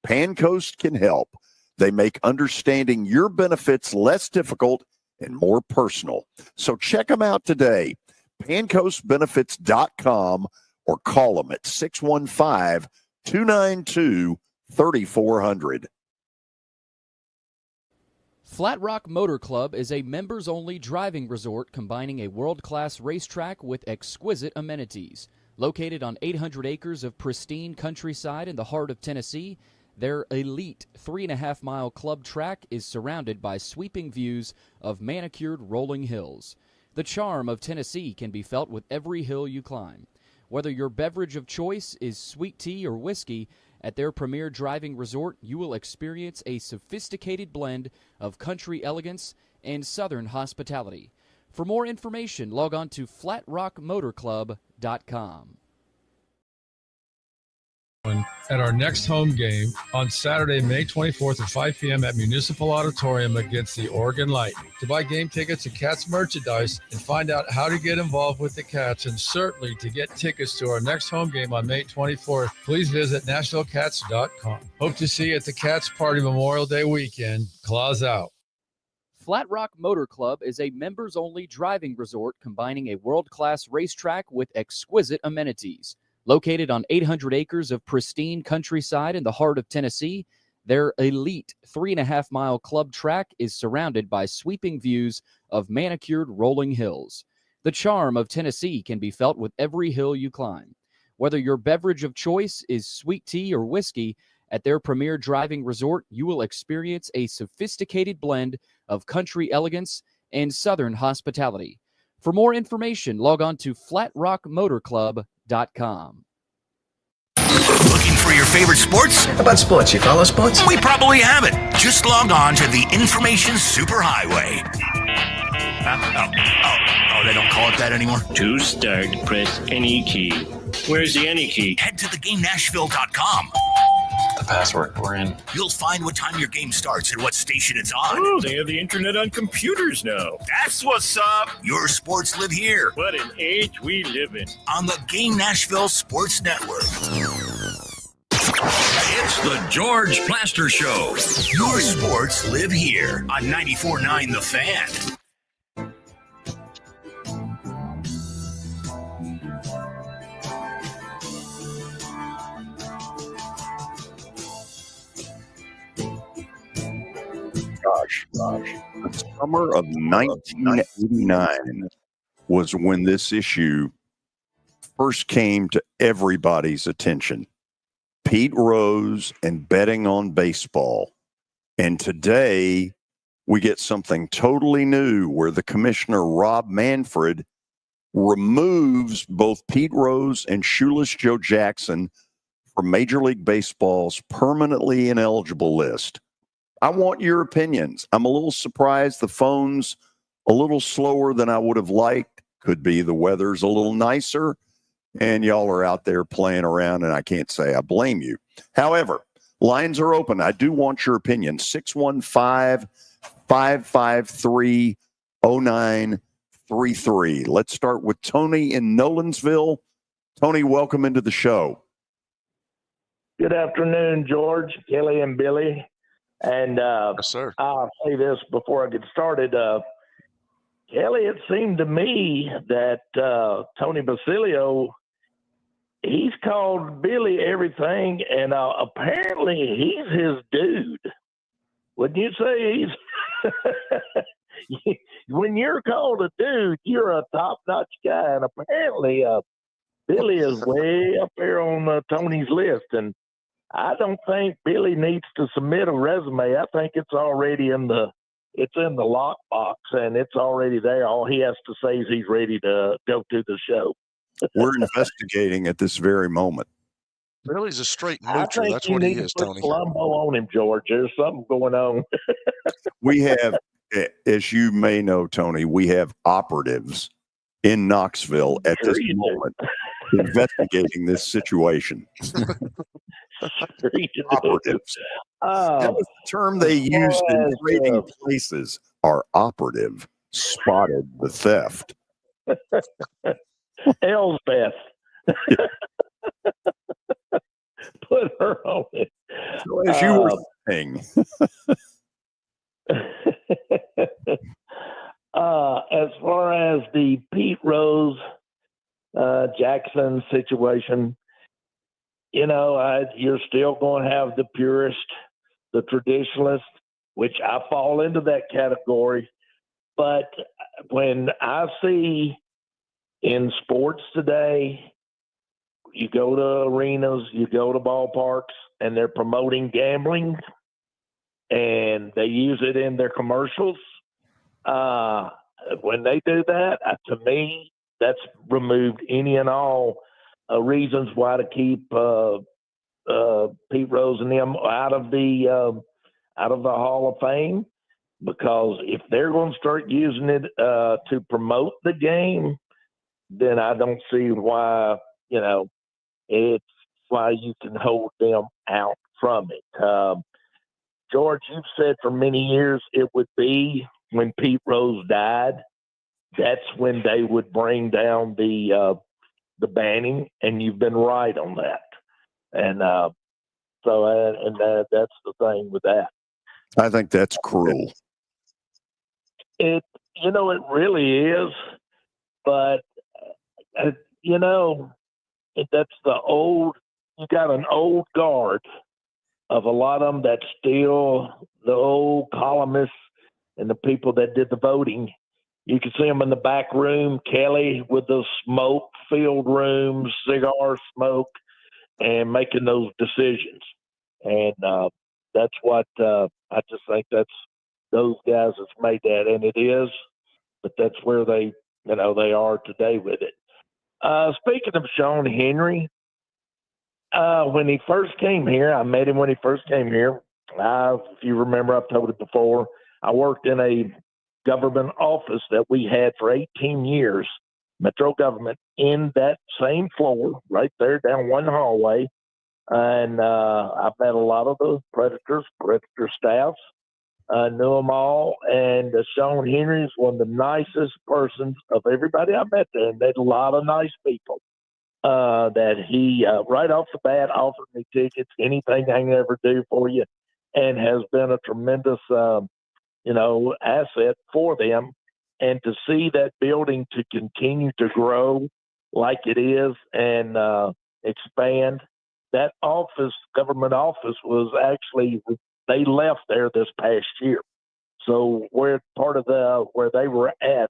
Pancoast can help. They make understanding your benefits less difficult and more personal. So check them out today, pancoastbenefits.com, or call them at 615-292-3400. Flat Rock Motor Club is a members-only driving resort combining a world-class racetrack with exquisite amenities. Located on 800 acres of pristine countryside in the heart of Tennessee, their elite 3.5-mile club track is surrounded by sweeping views of manicured rolling hills. The charm of Tennessee can be felt with every hill you climb. Whether your beverage of choice is sweet tea or whiskey, at their premier driving resort, you will experience a sophisticated blend of country elegance and southern hospitality. For more information, log on to flatrockmotorclub.com. At our next home game on Saturday, May 24th at 5 p.m. at Municipal Auditorium against the Oregon Lightning. To buy game tickets and Cats merchandise and find out how to get involved with the Cats, and certainly to get tickets to our next home game on May 24th, please visit NashvilleCats.com. Hope to see you at the Cats Party Memorial Day weekend. Claws out. Flat Rock Motor Club is a members-only driving resort combining a world-class racetrack with exquisite amenities. Located on 800 acres of pristine countryside in the heart of Tennessee, their elite 3.5-mile club track is surrounded by sweeping views of manicured rolling hills. The charm of Tennessee can be felt with every hill you climb. Whether your beverage of choice is sweet tea or whiskey, at their premier driving resort, you will experience a sophisticated blend of country elegance and southern hospitality. For more information, log on to flatrockmotorclub.com. Looking for your favorite sports? How about sports? You follow sports? We probably have it. Just log on to the Information Superhighway. Oh, they don't call it that anymore? To start, press any key. Where's the any key? Head to thegamenashville.com. The password. We're in. You'll find what time your game starts and what station it's on. Oh, they have the internet on computers now. That's what's up. Your sports live here. What an age we live in. On the Game Nashville Sports Network. It's the George Plaster Show. Your sports live here on 94.9 The Fan. Gosh. The summer of 1989 was when this issue first came to everybody's attention. Pete Rose and betting on baseball. And today we get something totally new where the commissioner, Rob Manfred, removes both Pete Rose and Shoeless Joe Jackson from Major League Baseball's permanently ineligible list. I want your opinions. I'm a little surprised the phone's a little slower than I would have liked. Could be the weather's a little nicer, and y'all are out there playing around, and I can't say I blame you. However, lines are open. I do want your opinion. 615-553-0933. Let's start with Tony in Nolensville. Tony, welcome into the show. Good afternoon, George, Kelly, and Billy. And Yes, sir. I'll say this before I get started. Kelly, it seemed to me that Tony Basilio, he's called Billy everything, and apparently he's his dude. Wouldn't you say he's when you're called a dude, you're a top-notch guy, and apparently Billy is way up there on Tony's list, and I don't think Billy needs to submit a resume. I think it's already in the lockbox, and it's already there. All he has to say is he's ready to go to the show. We're investigating at this very moment. Billy's a straight I moocher. think That's you what he need to is, put Tony. Slumbo on him, George. There's something going on. We have, as you may know, Tony, we have operatives in Knoxville at Sure this you do. moment investigating this situation. Sure you do. Operatives. That was the term they used in trading places. Our operative spotted the theft. Elsbeth. Put her on it. So as you were saying. As far as the Pete Rose Jackson situation, you're still going to have the purist, the traditionalist, which I fall into that category. But when I see in sports today, you go to arenas, you go to ballparks, and they're promoting gambling, and they use it in their commercials. When they do that, to me, that's removed any and all reasons why to keep Pete Rose and them out of the Hall of Fame. Because if they're going to start using it to promote the game, then I don't see why it's why you can hold them out from it. George, you've said for many years it would be when Pete Rose died. That's when they would bring down the banning, and you've been right on that. And that's the thing with that. I think that's cruel. It really is, but that's the old. You got an old guard of a lot of them that's still the old columnists and the people that did the voting. You can see them in the back room, Kelly, with the smoke-filled rooms, cigar smoke, and making those decisions. And that's what I just think that's those guys that's made that, and it is. But that's where they are today with it. Speaking of Sean Henry, when he first came here, I met him when he first came here. If you remember, I've told it before. I worked in a government office that we had for 18 years, Metro government, in that same floor, right there down one hallway. And I've met a lot of the Predator staffs. I knew them all. And Sean Henry is one of the nicest persons of everybody I met there. And there's a lot of nice people that he, right off the bat, offered me tickets, anything I can ever do for you, and has been a tremendous, asset for them. And to see that building to continue to grow like it is and expand, that office, government office, was actually, they left there this past year. So where they were at,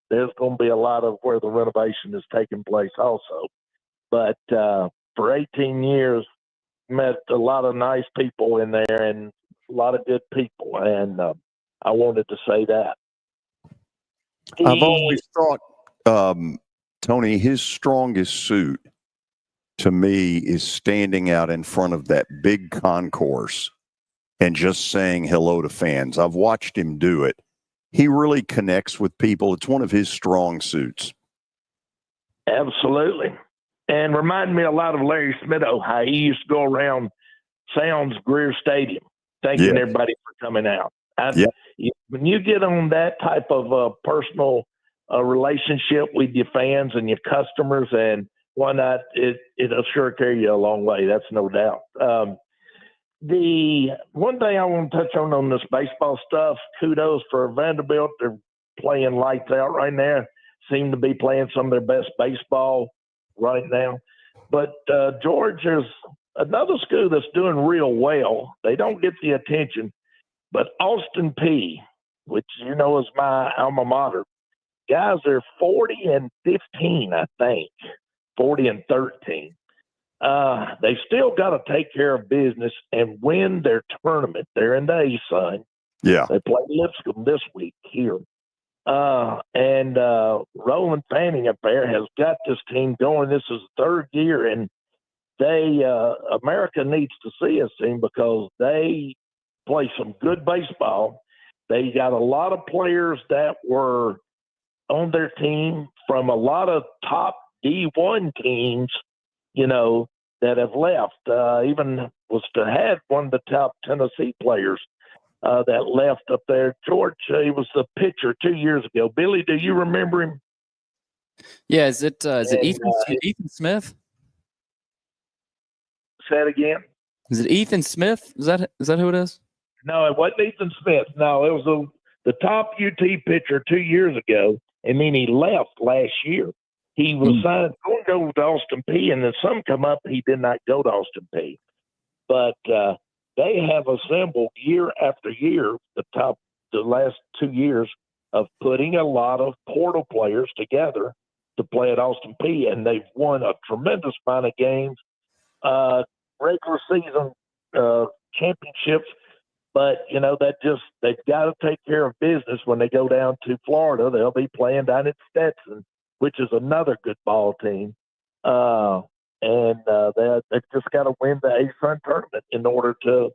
there's going to be a lot of where the renovation is taking place also. But for 18 years, met a lot of nice people in there and a lot of good people. And I wanted to say that. I've always thought, Tony, his strongest suit to me is standing out in front of that big concourse and just saying hello to fans. I've watched him do it. He really connects with people. It's one of his strong suits. Absolutely. And reminded me a lot of Larry Smitho, how he used to go around Sounds Greer Stadium, thanking everybody for coming out. When you get on that type of personal relationship with your fans and your customers and whatnot, it'll sure carry you a long way. That's no doubt. The one thing I want to touch on this baseball stuff, kudos for Vanderbilt. They're playing lights out right now. Seem to be playing some of their best baseball right now. But George, there's another school that's doing real well. They don't get the attention, but Austin P, which is my alma mater, guys are 40-15, I think, 40-13. They still got to take care of business and win their tournament. They're in the A-Sun. Yeah. They play Lipscomb this week here. And Roland Fanning up there has got this team going. This is the third year, and America needs to see this team because they play some good baseball. They got a lot of players that were on their team from a lot of top D1 teams, that have left. Even had one of the top Tennessee players that left up there. George, he was the pitcher 2 years ago. Billy, do you remember him? Yeah, is it Ethan Smith? Say it again. Is it Ethan Smith? Is that who it is? No, it wasn't Ethan Smith. No, it was the top UT pitcher 2 years ago, and then he left last year. He was signed going to go to Austin Peay, and then some come up. He did not go to Austin Peay. But they have assembled year after year, the last 2 years, of putting a lot of portal players together to play at Austin Peay, and they've won a tremendous amount of games, regular season championships. But, they've got to take care of business when they go down to Florida. They'll be playing down at Stetson, which is another good ball team. They've just got to win the A-Sun tournament in order to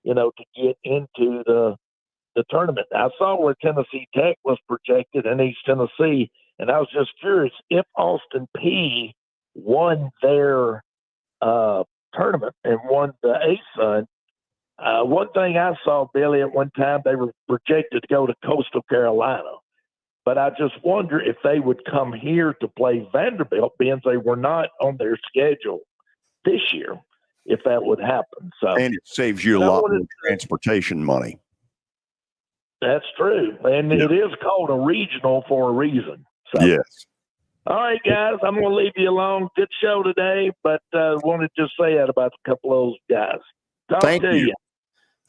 get into the tournament. I saw where Tennessee Tech was projected in East Tennessee, and I was just curious if Austin Peay won their tournament and won the A-Sun. One thing I saw, Billy, at one time, they were projected to go to Coastal Carolina. But I just wonder if they would come here to play Vanderbilt, being they were not on their schedule this year, if that would happen. So, and it saves you a lot more transportation money. That's true. And it is called a regional for a reason. So. Yes. All right, guys, I'm going to leave you alone. Good show today, but wanted to just say that about a couple of those guys. Thank you.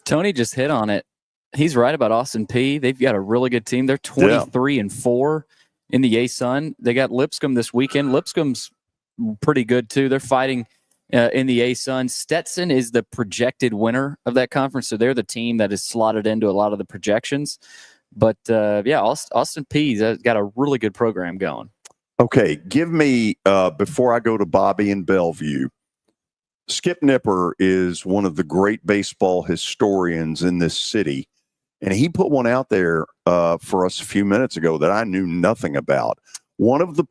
Tony just hit on it. He's right about Austin Peay. They've got a really good team. They're 23-4 in the A-Sun. They got Lipscomb this weekend. Lipscomb's pretty good too. They're fighting in the A-Sun. Stetson is the projected winner of that conference, so they're the team that is slotted into a lot of the projections. But Austin Peay's got a really good program going. Okay, give me before I go to Bobby in Bellevue. Skip Nipper is one of the great baseball historians in this city, and he put one out there for us a few minutes ago that I knew nothing about. One of the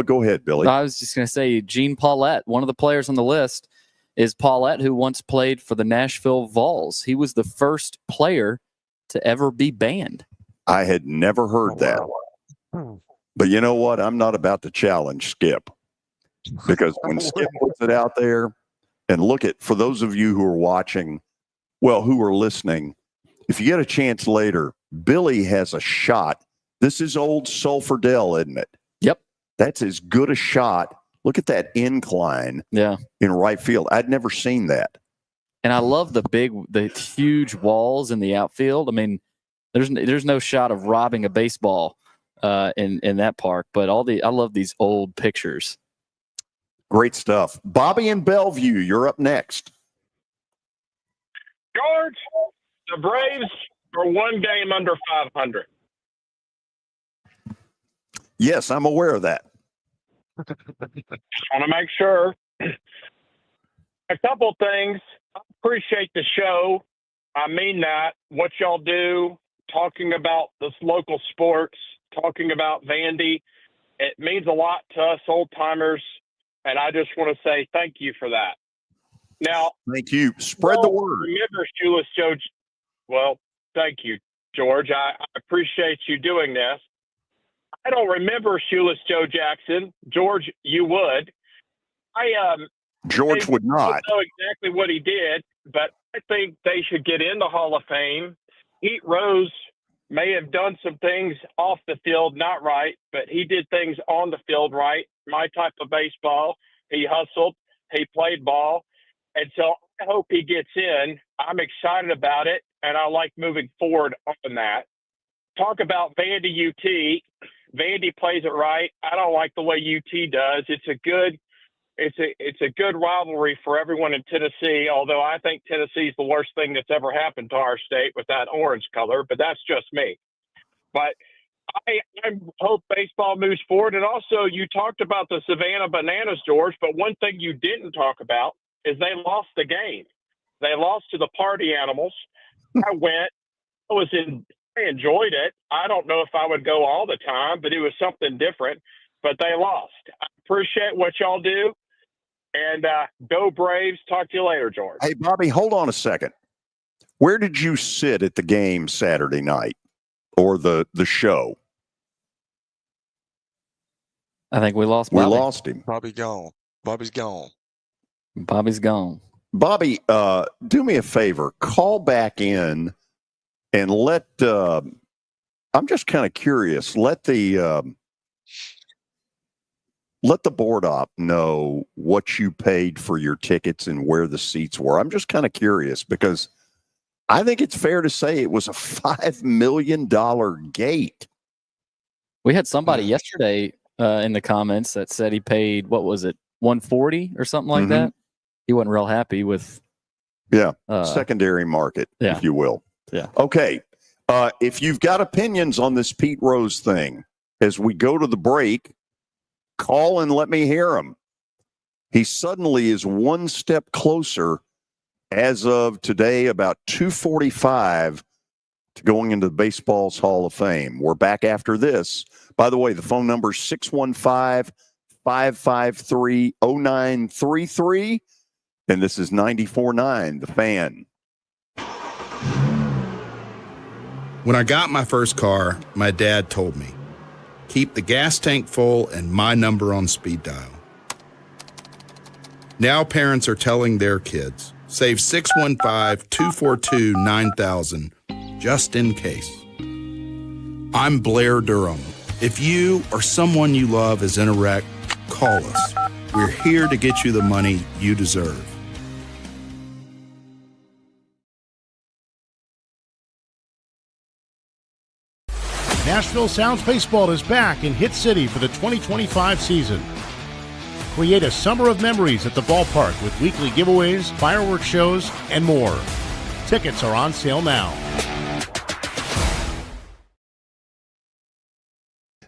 go ahead, Billy. I was just going to say Gene Paulette, one of the players on the list, is Paulette, who once played for the Nashville Vols. He was the first player to ever be banned. I had never heard that. But you know what? I'm not about to challenge Skip, because when Skip puts it out there, and look at, for those of you who are watching, who are listening, if you get a chance later, Billy has a shot. This is old Sulphur Dell, isn't it? Yep. That's as good a shot. Look at that incline in right field. I'd never seen that. And I love the huge walls in the outfield. I mean, there's no shot of robbing a baseball in that park, but I love these old pictures. Great stuff. Bobby in Bellevue, you're up next. George, the Braves are one game under 500. Yes, I'm aware of that. Just want to make sure. A couple things. I appreciate the show. I mean that. What y'all do, talking about this local sports, talking about Vandy, it means a lot to us old timers. And I just want to say thank you for that. Now, thank you. Spread the word. Remember Shoeless Joe. Well, thank you, George. I appreciate you doing this. I don't remember Shoeless Joe Jackson. George, you would. George would not. I don't know exactly what he did, but I think they should get in the Hall of Fame. Pete Rose may have done some things off the field not right, but he did things on the field right. My type of baseball. He hustled. He played ball. And so I hope he gets in. I'm excited about it, and I like moving forward on that. Talk about Vandy UT. Vandy plays it right. I don't like the way UT does. It's a good rivalry for everyone in Tennessee, although I think Tennessee is the worst thing that's ever happened to our state with that orange color, but that's just me. But I hope baseball moves forward. And also, you talked about the Savannah Bananas, George, but one thing you didn't talk about is they lost the game. They lost to the Party Animals. I enjoyed it. I don't know if I would go all the time, but it was something different. But they lost. I appreciate what y'all do. And go Braves. Talk to you later, George. Hey, Bobby, hold on a second. Where did you sit at the game Saturday night or the show? I think we lost Bobby. We lost him. Bobby's gone. Bobby's gone. Bobby, do me a favor. Call back in and let I'm just kind of curious. Let the board op know what you paid for your tickets and where the seats were. I'm just kind of curious because I think it's fair to say it was a $5 million gate. We had somebody yesterday in the comments that said he paid, what was it, $140 or something like that. He wasn't real happy with. Secondary market, if you will. Yeah. Okay. If you've got opinions on this Pete Rose thing, as we go to the break, call and let me hear him. He suddenly is one step closer as of today, about 2:45 to going into the baseball's Hall of Fame. We're back after this. By the way, the phone number is 615-553-0933. And this is 94.9, The Fan. When I got my first car, my dad told me, keep the gas tank full and my number on speed dial. Now parents are telling their kids, save 615-242-9000 just in case. I'm Blair Durham. If you or someone you love is in a wreck, call us. We're here to get you the money you deserve. Nashville Sounds Baseball is back in Hit City for the 2025 season. Create a summer of memories at the ballpark with weekly giveaways, fireworks shows, and more. Tickets are on sale now.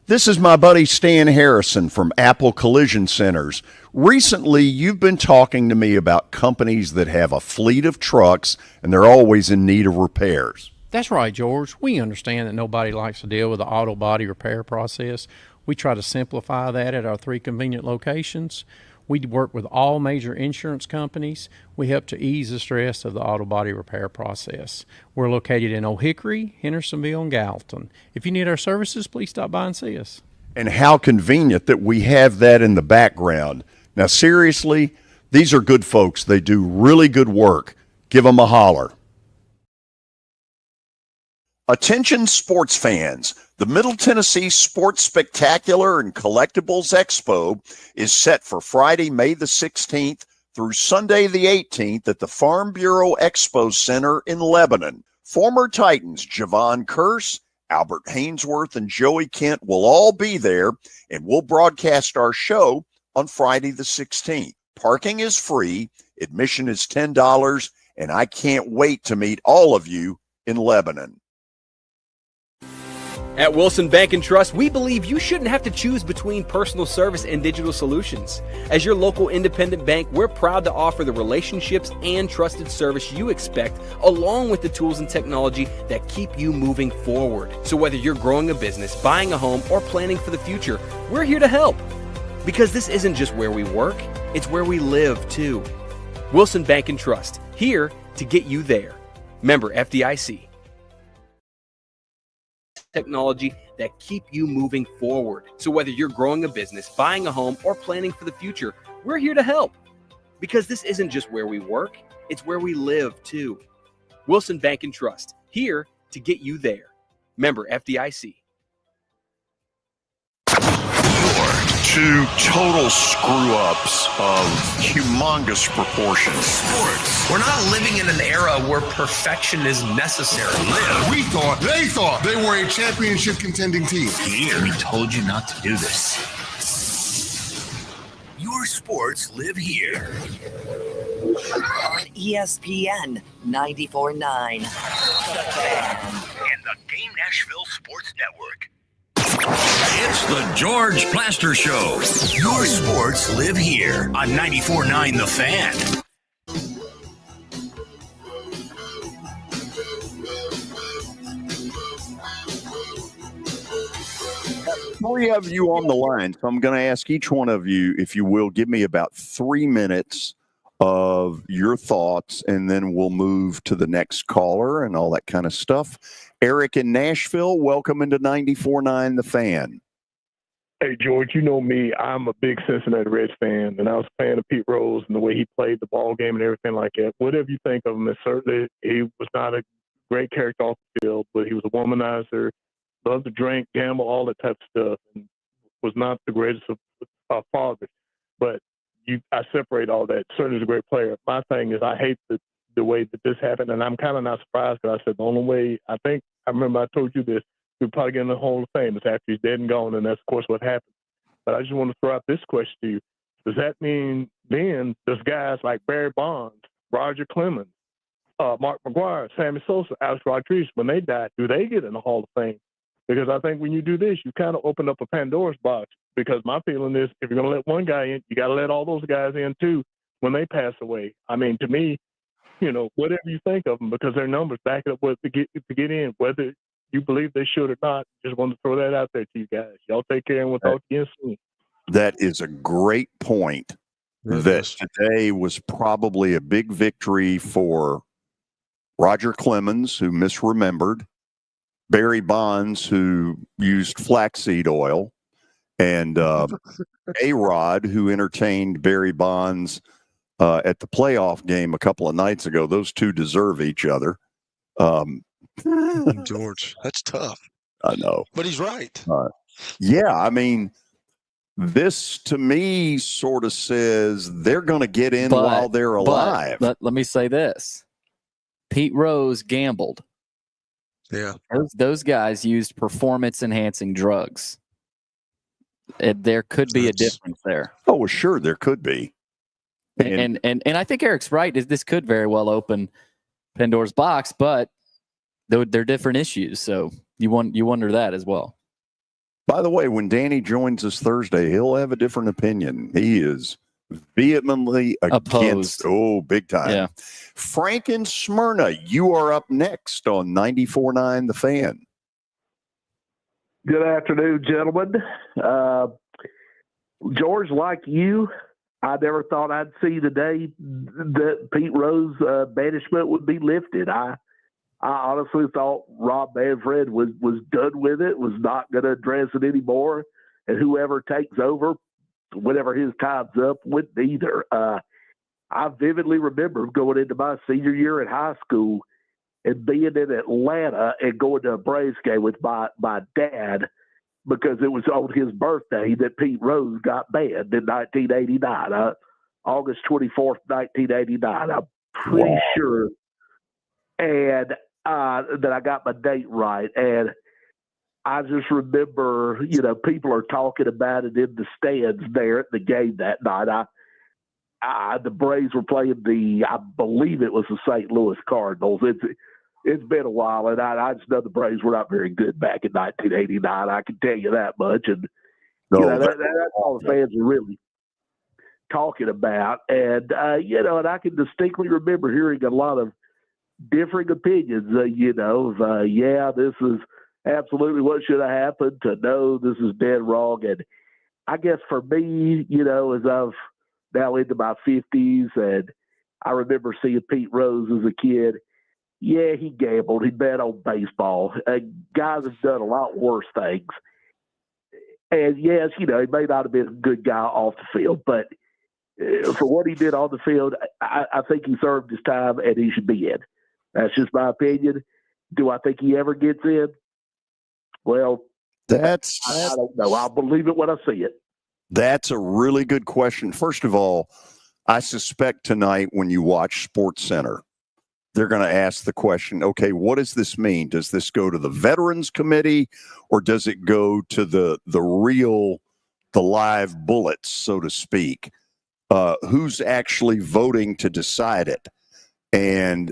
This is my buddy Stan Harrison from Apple Collision Centers. Recently, you've been talking to me about companies that have a fleet of trucks and they're always in need of repairs. That's right, George. We understand that nobody likes to deal with the auto body repair process. We try to simplify that at our 3 convenient locations. We work with all major insurance companies. We help to ease the stress of the auto body repair process. We're located in Old Hickory, Hendersonville, and Gallatin. If you need our services, please stop by and see us. And how convenient that we have that in the background. Now, seriously, these are good folks. They do really good work. Give them a holler. Attention sports fans, the Middle Tennessee Sports Spectacular and Collectibles Expo is set for Friday, May the 16th through Sunday the 18th at the Farm Bureau Expo Center in Lebanon. Former Titans Javon Curse, Albert Hainsworth, and Joey Kent will all be there, and we'll broadcast our show on Friday the 16th. Parking is free, admission is $10, and I can't wait to meet all of you in Lebanon. At Wilson Bank and Trust, we believe you shouldn't have to choose between personal service and digital solutions. As your local independent bank, we're proud to offer the relationships and trusted service you expect, along with the tools and technology that keep you moving forward. So whether you're growing a business, buying a home, or planning for the future, we're here to help. Because this isn't just where we work, it's where we live too. Wilson Bank and Trust, here to get you there. Member FDIC. Technology that keep you moving forward. So whether you're growing a business, buying a home, or planning for the future, we're here to help. Because this isn't just where we work, it's where we live too. Wilson Bank and Trust, here to get you there. Member FDIC. Two total screw-ups of humongous proportions. Sports. We're not living in an era where perfection is necessary. They thought they were a championship contending team. Here, we told you not to do this. Your sports live here. On ESPN 94.9. And the Game Nashville Sports Network. It's the George Plaster Show. Your sports live here on 94.9 The Fan. Three of you on the line, so I'm going to ask each one of you, if you will, give me about 3 minutes of your thoughts, and then we'll move to the next caller and all that kind of stuff. Eric in Nashville, welcome into 94.9 The Fan. Hey, George, you know me. I'm a big Cincinnati Reds fan, and I was a fan of Pete Rose and the way he played the ball game and everything like that. Whatever you think of him, and certainly he was not a great character off the field, but he was a womanizer, loved to drink, gamble, all that type of stuff, and was not the greatest of fathers. But I separate all that. Certainly he's a great player. My thing is I hate the way that this happened, and I'm kind of not surprised because I said the only way I remember I told you this, we'll probably get in the Hall of Fame is after he's dead and gone, and that's, of course, what happened. But I just want to throw out this question to you. Does that mean then there's guys like Barry Bonds, Roger Clemens, Mark McGwire, Sammy Sosa, Alex Rodriguez, when they died, do they get in the Hall of Fame? Because I think when you do this, you kind of open up a Pandora's box. Because my feeling is if you're going to let one guy in, you got to let all those guys in, too, when they pass away. I mean, to me, whatever you think of them, because their numbers back it up to get in, whether you believe they should or not. Just want to throw that out there to you guys. Y'all take care, and we'll talk again soon. That is a great point. That today was probably a big victory for Roger Clemens, who misremembered, Barry Bonds, who used flaxseed oil, and A-Rod, who entertained Barry Bonds at the playoff game a couple of nights ago. Those two deserve each other. George, that's tough. I know. But he's right. Yeah, I mean, this to me sort of says they're going to get in while they're alive. But let me say this. Pete Rose gambled. Yeah. Those guys used performance-enhancing drugs. There could be a difference there. Oh, well, sure, there could be. And I think Eric's right. This could very well open Pandora's box, but they're different issues. So you wonder that as well. By the way, when Danny joins us Thursday, he'll have a different opinion. He is vehemently against. Oh, big time. Yeah. Frank in Smyrna, you are up next on 94.9 The Fan. Good afternoon, gentlemen. George, like you, I never thought I'd see the day that Pete Rose banishment would be lifted. I honestly thought Rob Manfred was done with it, was not going to address it anymore, and whoever takes over, whenever his time's up, wouldn't either. I vividly remember going into my senior year in high school and being in Atlanta and going to a Braves game with my dad because it was on his birthday that Pete Rose got banned in 1989, August 24th, 1989. I'm pretty sure. And that I got my date right. And I just remember, people are talking about it in the stands there at the game that night. The Braves were playing I believe it was the St. Louis Cardinals. It's been a while, and I just know the Braves were not very good back in 1989. I can tell you that much. And that's all the fans are really talking about. And and I can distinctly remember hearing a lot of differing opinions. This is absolutely what should have happened. To no, this is dead wrong. And I guess for me, as I've now into my 50s, and I remember seeing Pete Rose as a kid. Yeah, he gambled. He bet on baseball. Guys have done a lot worse things. And yes, he may not have been a good guy off the field, but for what he did on the field, I think he served his time and he should be in. That's just my opinion. Do I think he ever gets in? Well, I don't know. I'll believe it when I see it. That's a really good question. First of all, I suspect tonight when you watch SportsCenter, they're going to ask the question, okay, what does this mean? Does this go to the Veterans Committee or does it go to the live bullets, so to speak? Who's actually voting to decide it? And,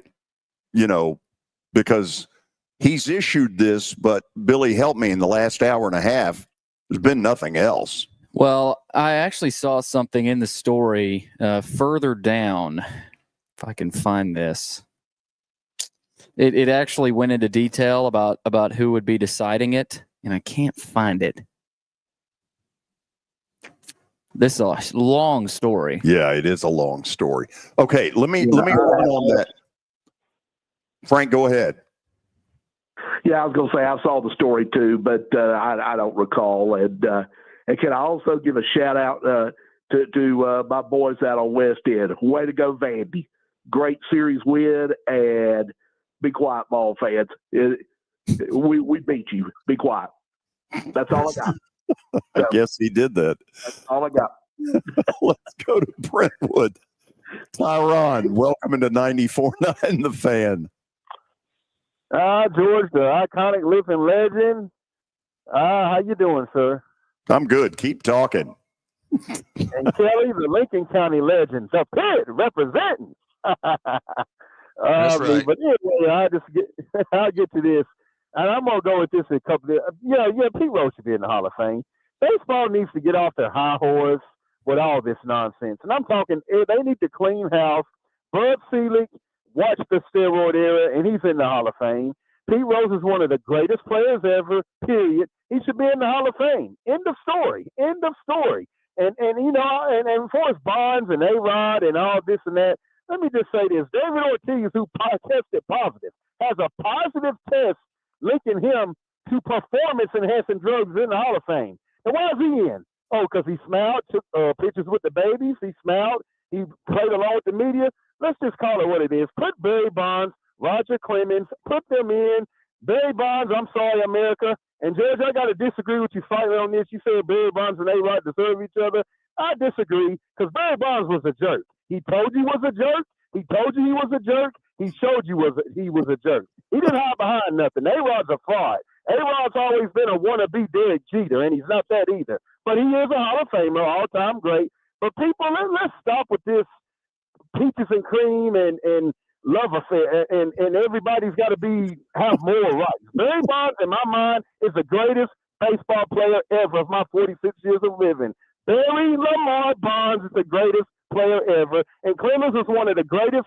because he's issued this, but Billy, help me, in the last hour and a half, There's been nothing else. Well, I actually saw something in the story further down. If I can find this. It actually went into detail about who would be deciding it, and I can't find it. This is a long story. Yeah, it is a long story. Okay, let me run on that. Frank, go ahead. Yeah, I was going to say I saw the story too, but I don't recall. And can I also give a shout out to my boys out on West End? Way to go, Vandy! Great series win, and be quiet, ball fans. We beat you. Be quiet. That's all I got. I guess he did that. That's all I got. Let's go to Brentwood. Tyron, welcome into 94.9 The Fan. George, the iconic living legend. How you doing, sir? I'm good. Keep talking. And Kelly, the Lincoln County legend, the pit representing. That's right. But anyway, I'll get to this. And I'm going to go with this in a couple of, Pete Rose should be in the Hall of Fame. Baseball needs to get off their high horse with all this nonsense. And I'm talking, they need to clean house. Bud Selig watched the steroid era, and he's in the Hall of Fame. Pete Rose is one of the greatest players ever, period. He should be in the Hall of Fame. End of story. End of story. And as far as Bonds and A-Rod and all this and that, let me just say this. David Ortiz, who tested positive, has a positive test linking him to performance-enhancing drugs in the Hall of Fame. And why is he in? Oh, because he smiled, took pictures with the babies. He smiled. He played along with the media. Let's just call it what it is. Put Barry Bonds, Roger Clemens, put them in. Barry Bonds, I'm sorry, America. And, George, I got to disagree with you slightly on this. You said Barry Bonds and A-Rod deserve each other. I disagree because Barry Bonds was a jerk. He told you he was a jerk. He told you he was a jerk. He showed you he was a jerk. He didn't hide behind nothing. A-Rod's a fraud. A-Rod's always been a wannabe Derek Jeter, and he's not that either. But he is a Hall of Famer, all-time great. But people, let's stop with this peaches and cream and love affair, and everybody's got to have moral rights. Barry Bonds, in my mind, is the greatest baseball player ever of my 46 years of living. Barry Lamar Bonds is the greatest player ever, and Clemens is one of the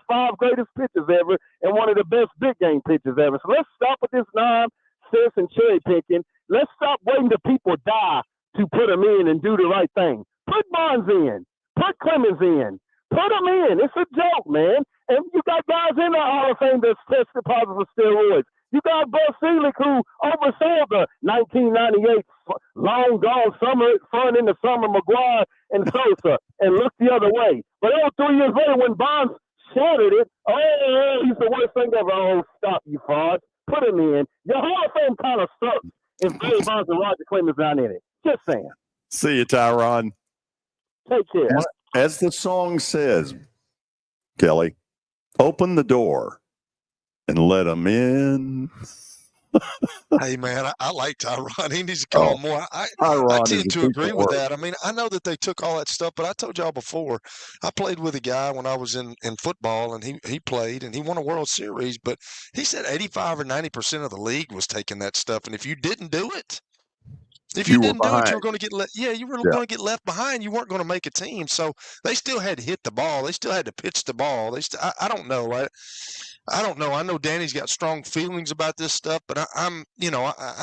five greatest pitchers ever, and one of the best big game pitchers ever. So let's stop with this nonsense and cherry picking. Let's stop waiting till people die to put them in and do the right thing. Put Bonds in. Put Clemens in. Put them in. It's a joke, man. And you got guys in the Hall of Fame that's tested positive for steroids. You got Bud Selig, who oversaw the 1998 long gone fun in the summer, McGuire and Sosa, and looked the other way. But 3 years later, when Bonds shattered it, he's the worst thing ever. Oh, stop, you fraud. Put him in. Your Hall of Fame kind of sucks if Barry Bonds and Roger Clemens not in it. Just saying. See you, Tyron. Take care. As the song says, Kelly, open the door and let them in. Hey, man, I like Tyron. He needs to come on more. I tend to agree with that. I mean, I know that they took all that stuff, but I told y'all before, I played with a guy when I was in football, and he played, and he won a World Series, but he said 85 or 90% of the league was taking that stuff, and if you didn't do it, you were going to get going to get left behind. You weren't going to make a team. So they still had to hit the ball. They still had to pitch the ball. I don't know. I don't know. I know Danny's got strong feelings about this stuff, but I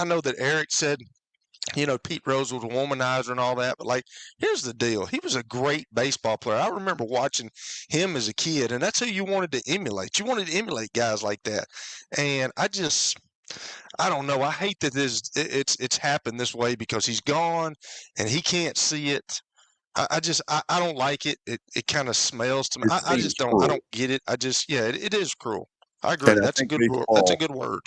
know that Eric said, Pete Rose was a womanizer and all that. But here's the deal. He was a great baseball player. I remember watching him as a kid, and that's who you wanted to emulate. You wanted to emulate guys like that. And I don't know. I hate that it's happened this way because he's gone and he can't see it. I don't like it. It kind of smells to me. I don't get it. It is cruel. I agree. That's a good word.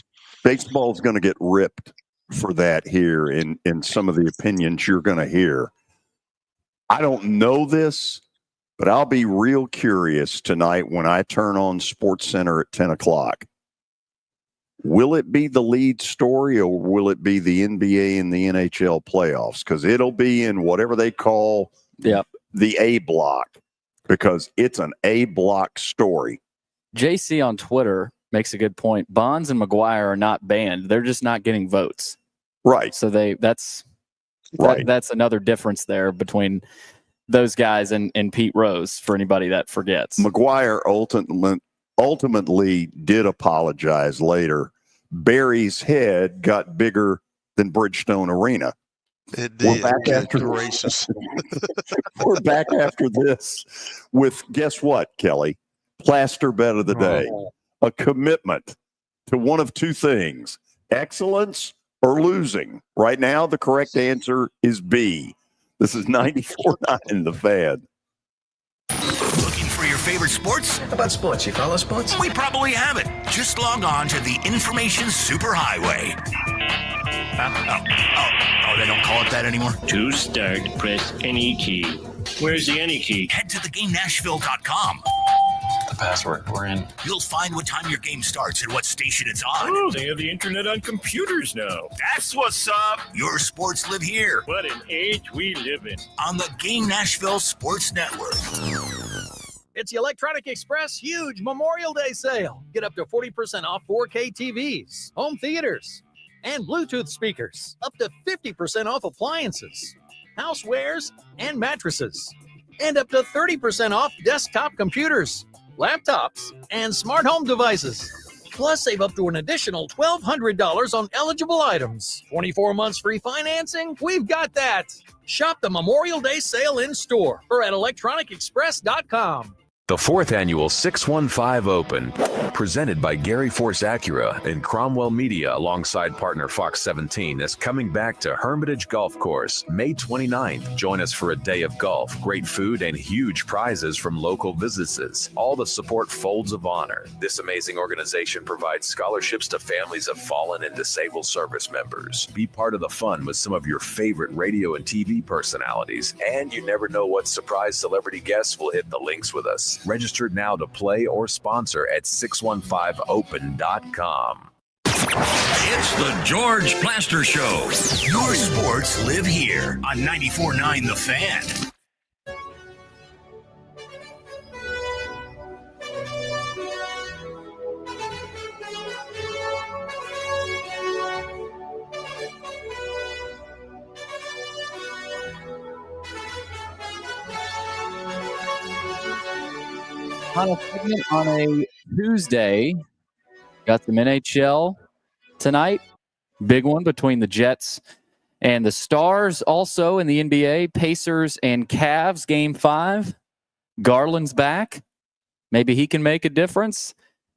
Baseball's going to get ripped for that here in some of the opinions you're going to hear. I don't know this, but I'll be real curious tonight when I turn on SportsCenter at 10 o'clock. Will it be the lead story or will it be the NBA and the NHL playoffs? Because it'll be in whatever they call the A block, because it's an A block story. JC on Twitter makes a good point. Bonds and McGuire are not banned. They're just not getting votes. Right. So that's Right. That's another difference there between those guys and Pete Rose, for anybody that forgets. McGuire ultimately did apologize later. Barry's head got bigger than Bridgestone Arena. It did. Good gracious. We're back after this with, guess what, Kelly? Plaster bet of the day. A commitment to one of two things, excellence or losing. Right now, the correct answer is B. This is 94.9 The Fan. Looking for your favorite sports? How about sports? You follow sports? We probably have it. Just log on to the information superhighway. They don't call it that anymore? To start, press any key. Where's the any key? Head to theGameNashville.com. The password. We're in. You'll find what time your game starts and what station it's on. Oh, they have the internet on computers now. That's what's up. Your sports live here. What an age we live in. On the Game Nashville Sports Network. It's the Electronic Express huge Memorial Day sale. Get up to 40% off 4K TVs, home theaters, and Bluetooth speakers. Up to 50% off appliances, housewares, and mattresses. And up to 30% off desktop computers, laptops, and smart home devices. Plus, save up to an additional $1,200 on eligible items. 24 months free financing? We've got that. Shop the Memorial Day sale in store or at electronicexpress.com. The 4th annual 615 Open, presented by Gary Force Acura and Cromwell Media alongside partner Fox 17, is coming back to Hermitage Golf Course May 29th. Join us for a day of golf, great food, and huge prizes from local businesses. All the support Folds of Honor. This amazing organization provides scholarships to families of fallen and disabled service members. Be part of the fun with some of your favorite radio and TV personalities, and you never know what surprise celebrity guests will hit the links with us. Registered now to play or sponsor at 615open.com. It's the George Plaster Show. Your sports live here on 94.9 The Fan. Final segment on a Tuesday. Got some NHL tonight. Big one between the Jets and the Stars. Also in the NBA, Pacers and Cavs, Game 5. Garland's back. Maybe he can make a difference.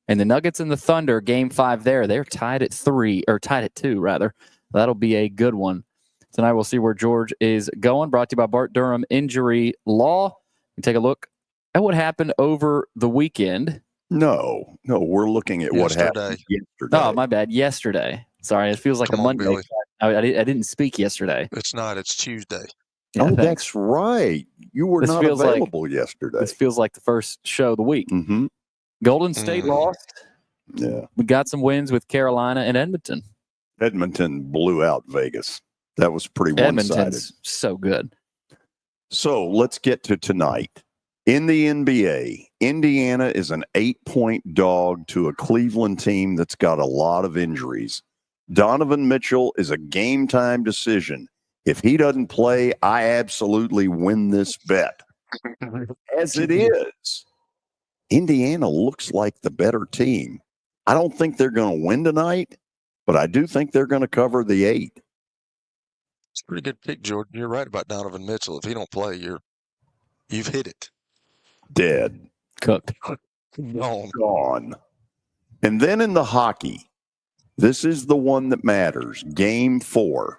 And the Nuggets and the Thunder, Game 5 there. They're tied at 2, rather. That'll be a good one. Tonight we'll see where George is going. Brought to you by Bart Durham Injury Law. We take a look at what happened over the weekend. No, we're looking at what happened yesterday. Oh, my bad. Yesterday. Sorry, it feels like a Monday. I didn't speak yesterday. It's not. It's Tuesday. Yeah, that's right. You were not available yesterday. This feels like the first show of the week. Mm-hmm. Golden State lost. Yeah. We got some wins with Carolina and Edmonton. Edmonton blew out Vegas. That was pretty one-sided. Edmonton's so good. So let's get to tonight. In the NBA, Indiana is an 8-point dog to a Cleveland team that's got a lot of injuries. Donovan Mitchell is a game-time decision. If he doesn't play, I absolutely win this bet. As it is, Indiana looks like the better team. I don't think they're going to win tonight, but I do think they're going to cover the 8. It's a pretty good pick, Jordan. You're right about Donovan Mitchell. If he don't play, you've hit it. Dead. Cooked. Gone. And then in the hockey, this is the one that matters. Game 4.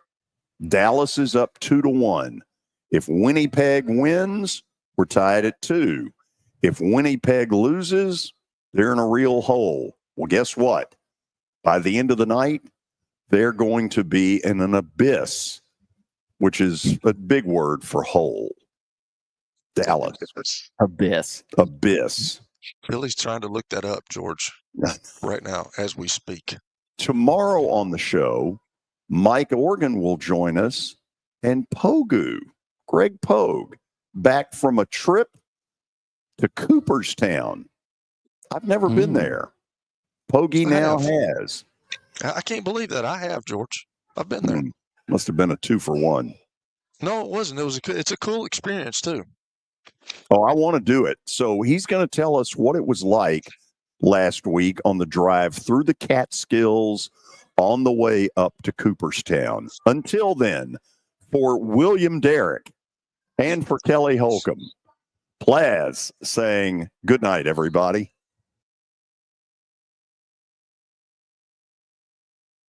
Dallas is up 2-1. If Winnipeg wins, we're tied at 2. If Winnipeg loses, they're in a real hole. Well, guess what? By the end of the night, they're going to be in an abyss, which is a big word for hole. Dallas. Abyss. Billy's trying to look that up, George, right now as we speak. Tomorrow on the show, Mike Organ will join us, and Greg Pogue, back from a trip to Cooperstown. I've never been there. Pogie now has. I can't believe that. I have, George. I've been there. Must have been a 2-for-1. No, it wasn't. It's a cool experience too. Oh, I want to do it. So he's going to tell us what it was like last week on the drive through the Catskills on the way up to Cooperstown. Until then, for William Derrick and for Kelly Holcomb, Plaz saying good night, everybody.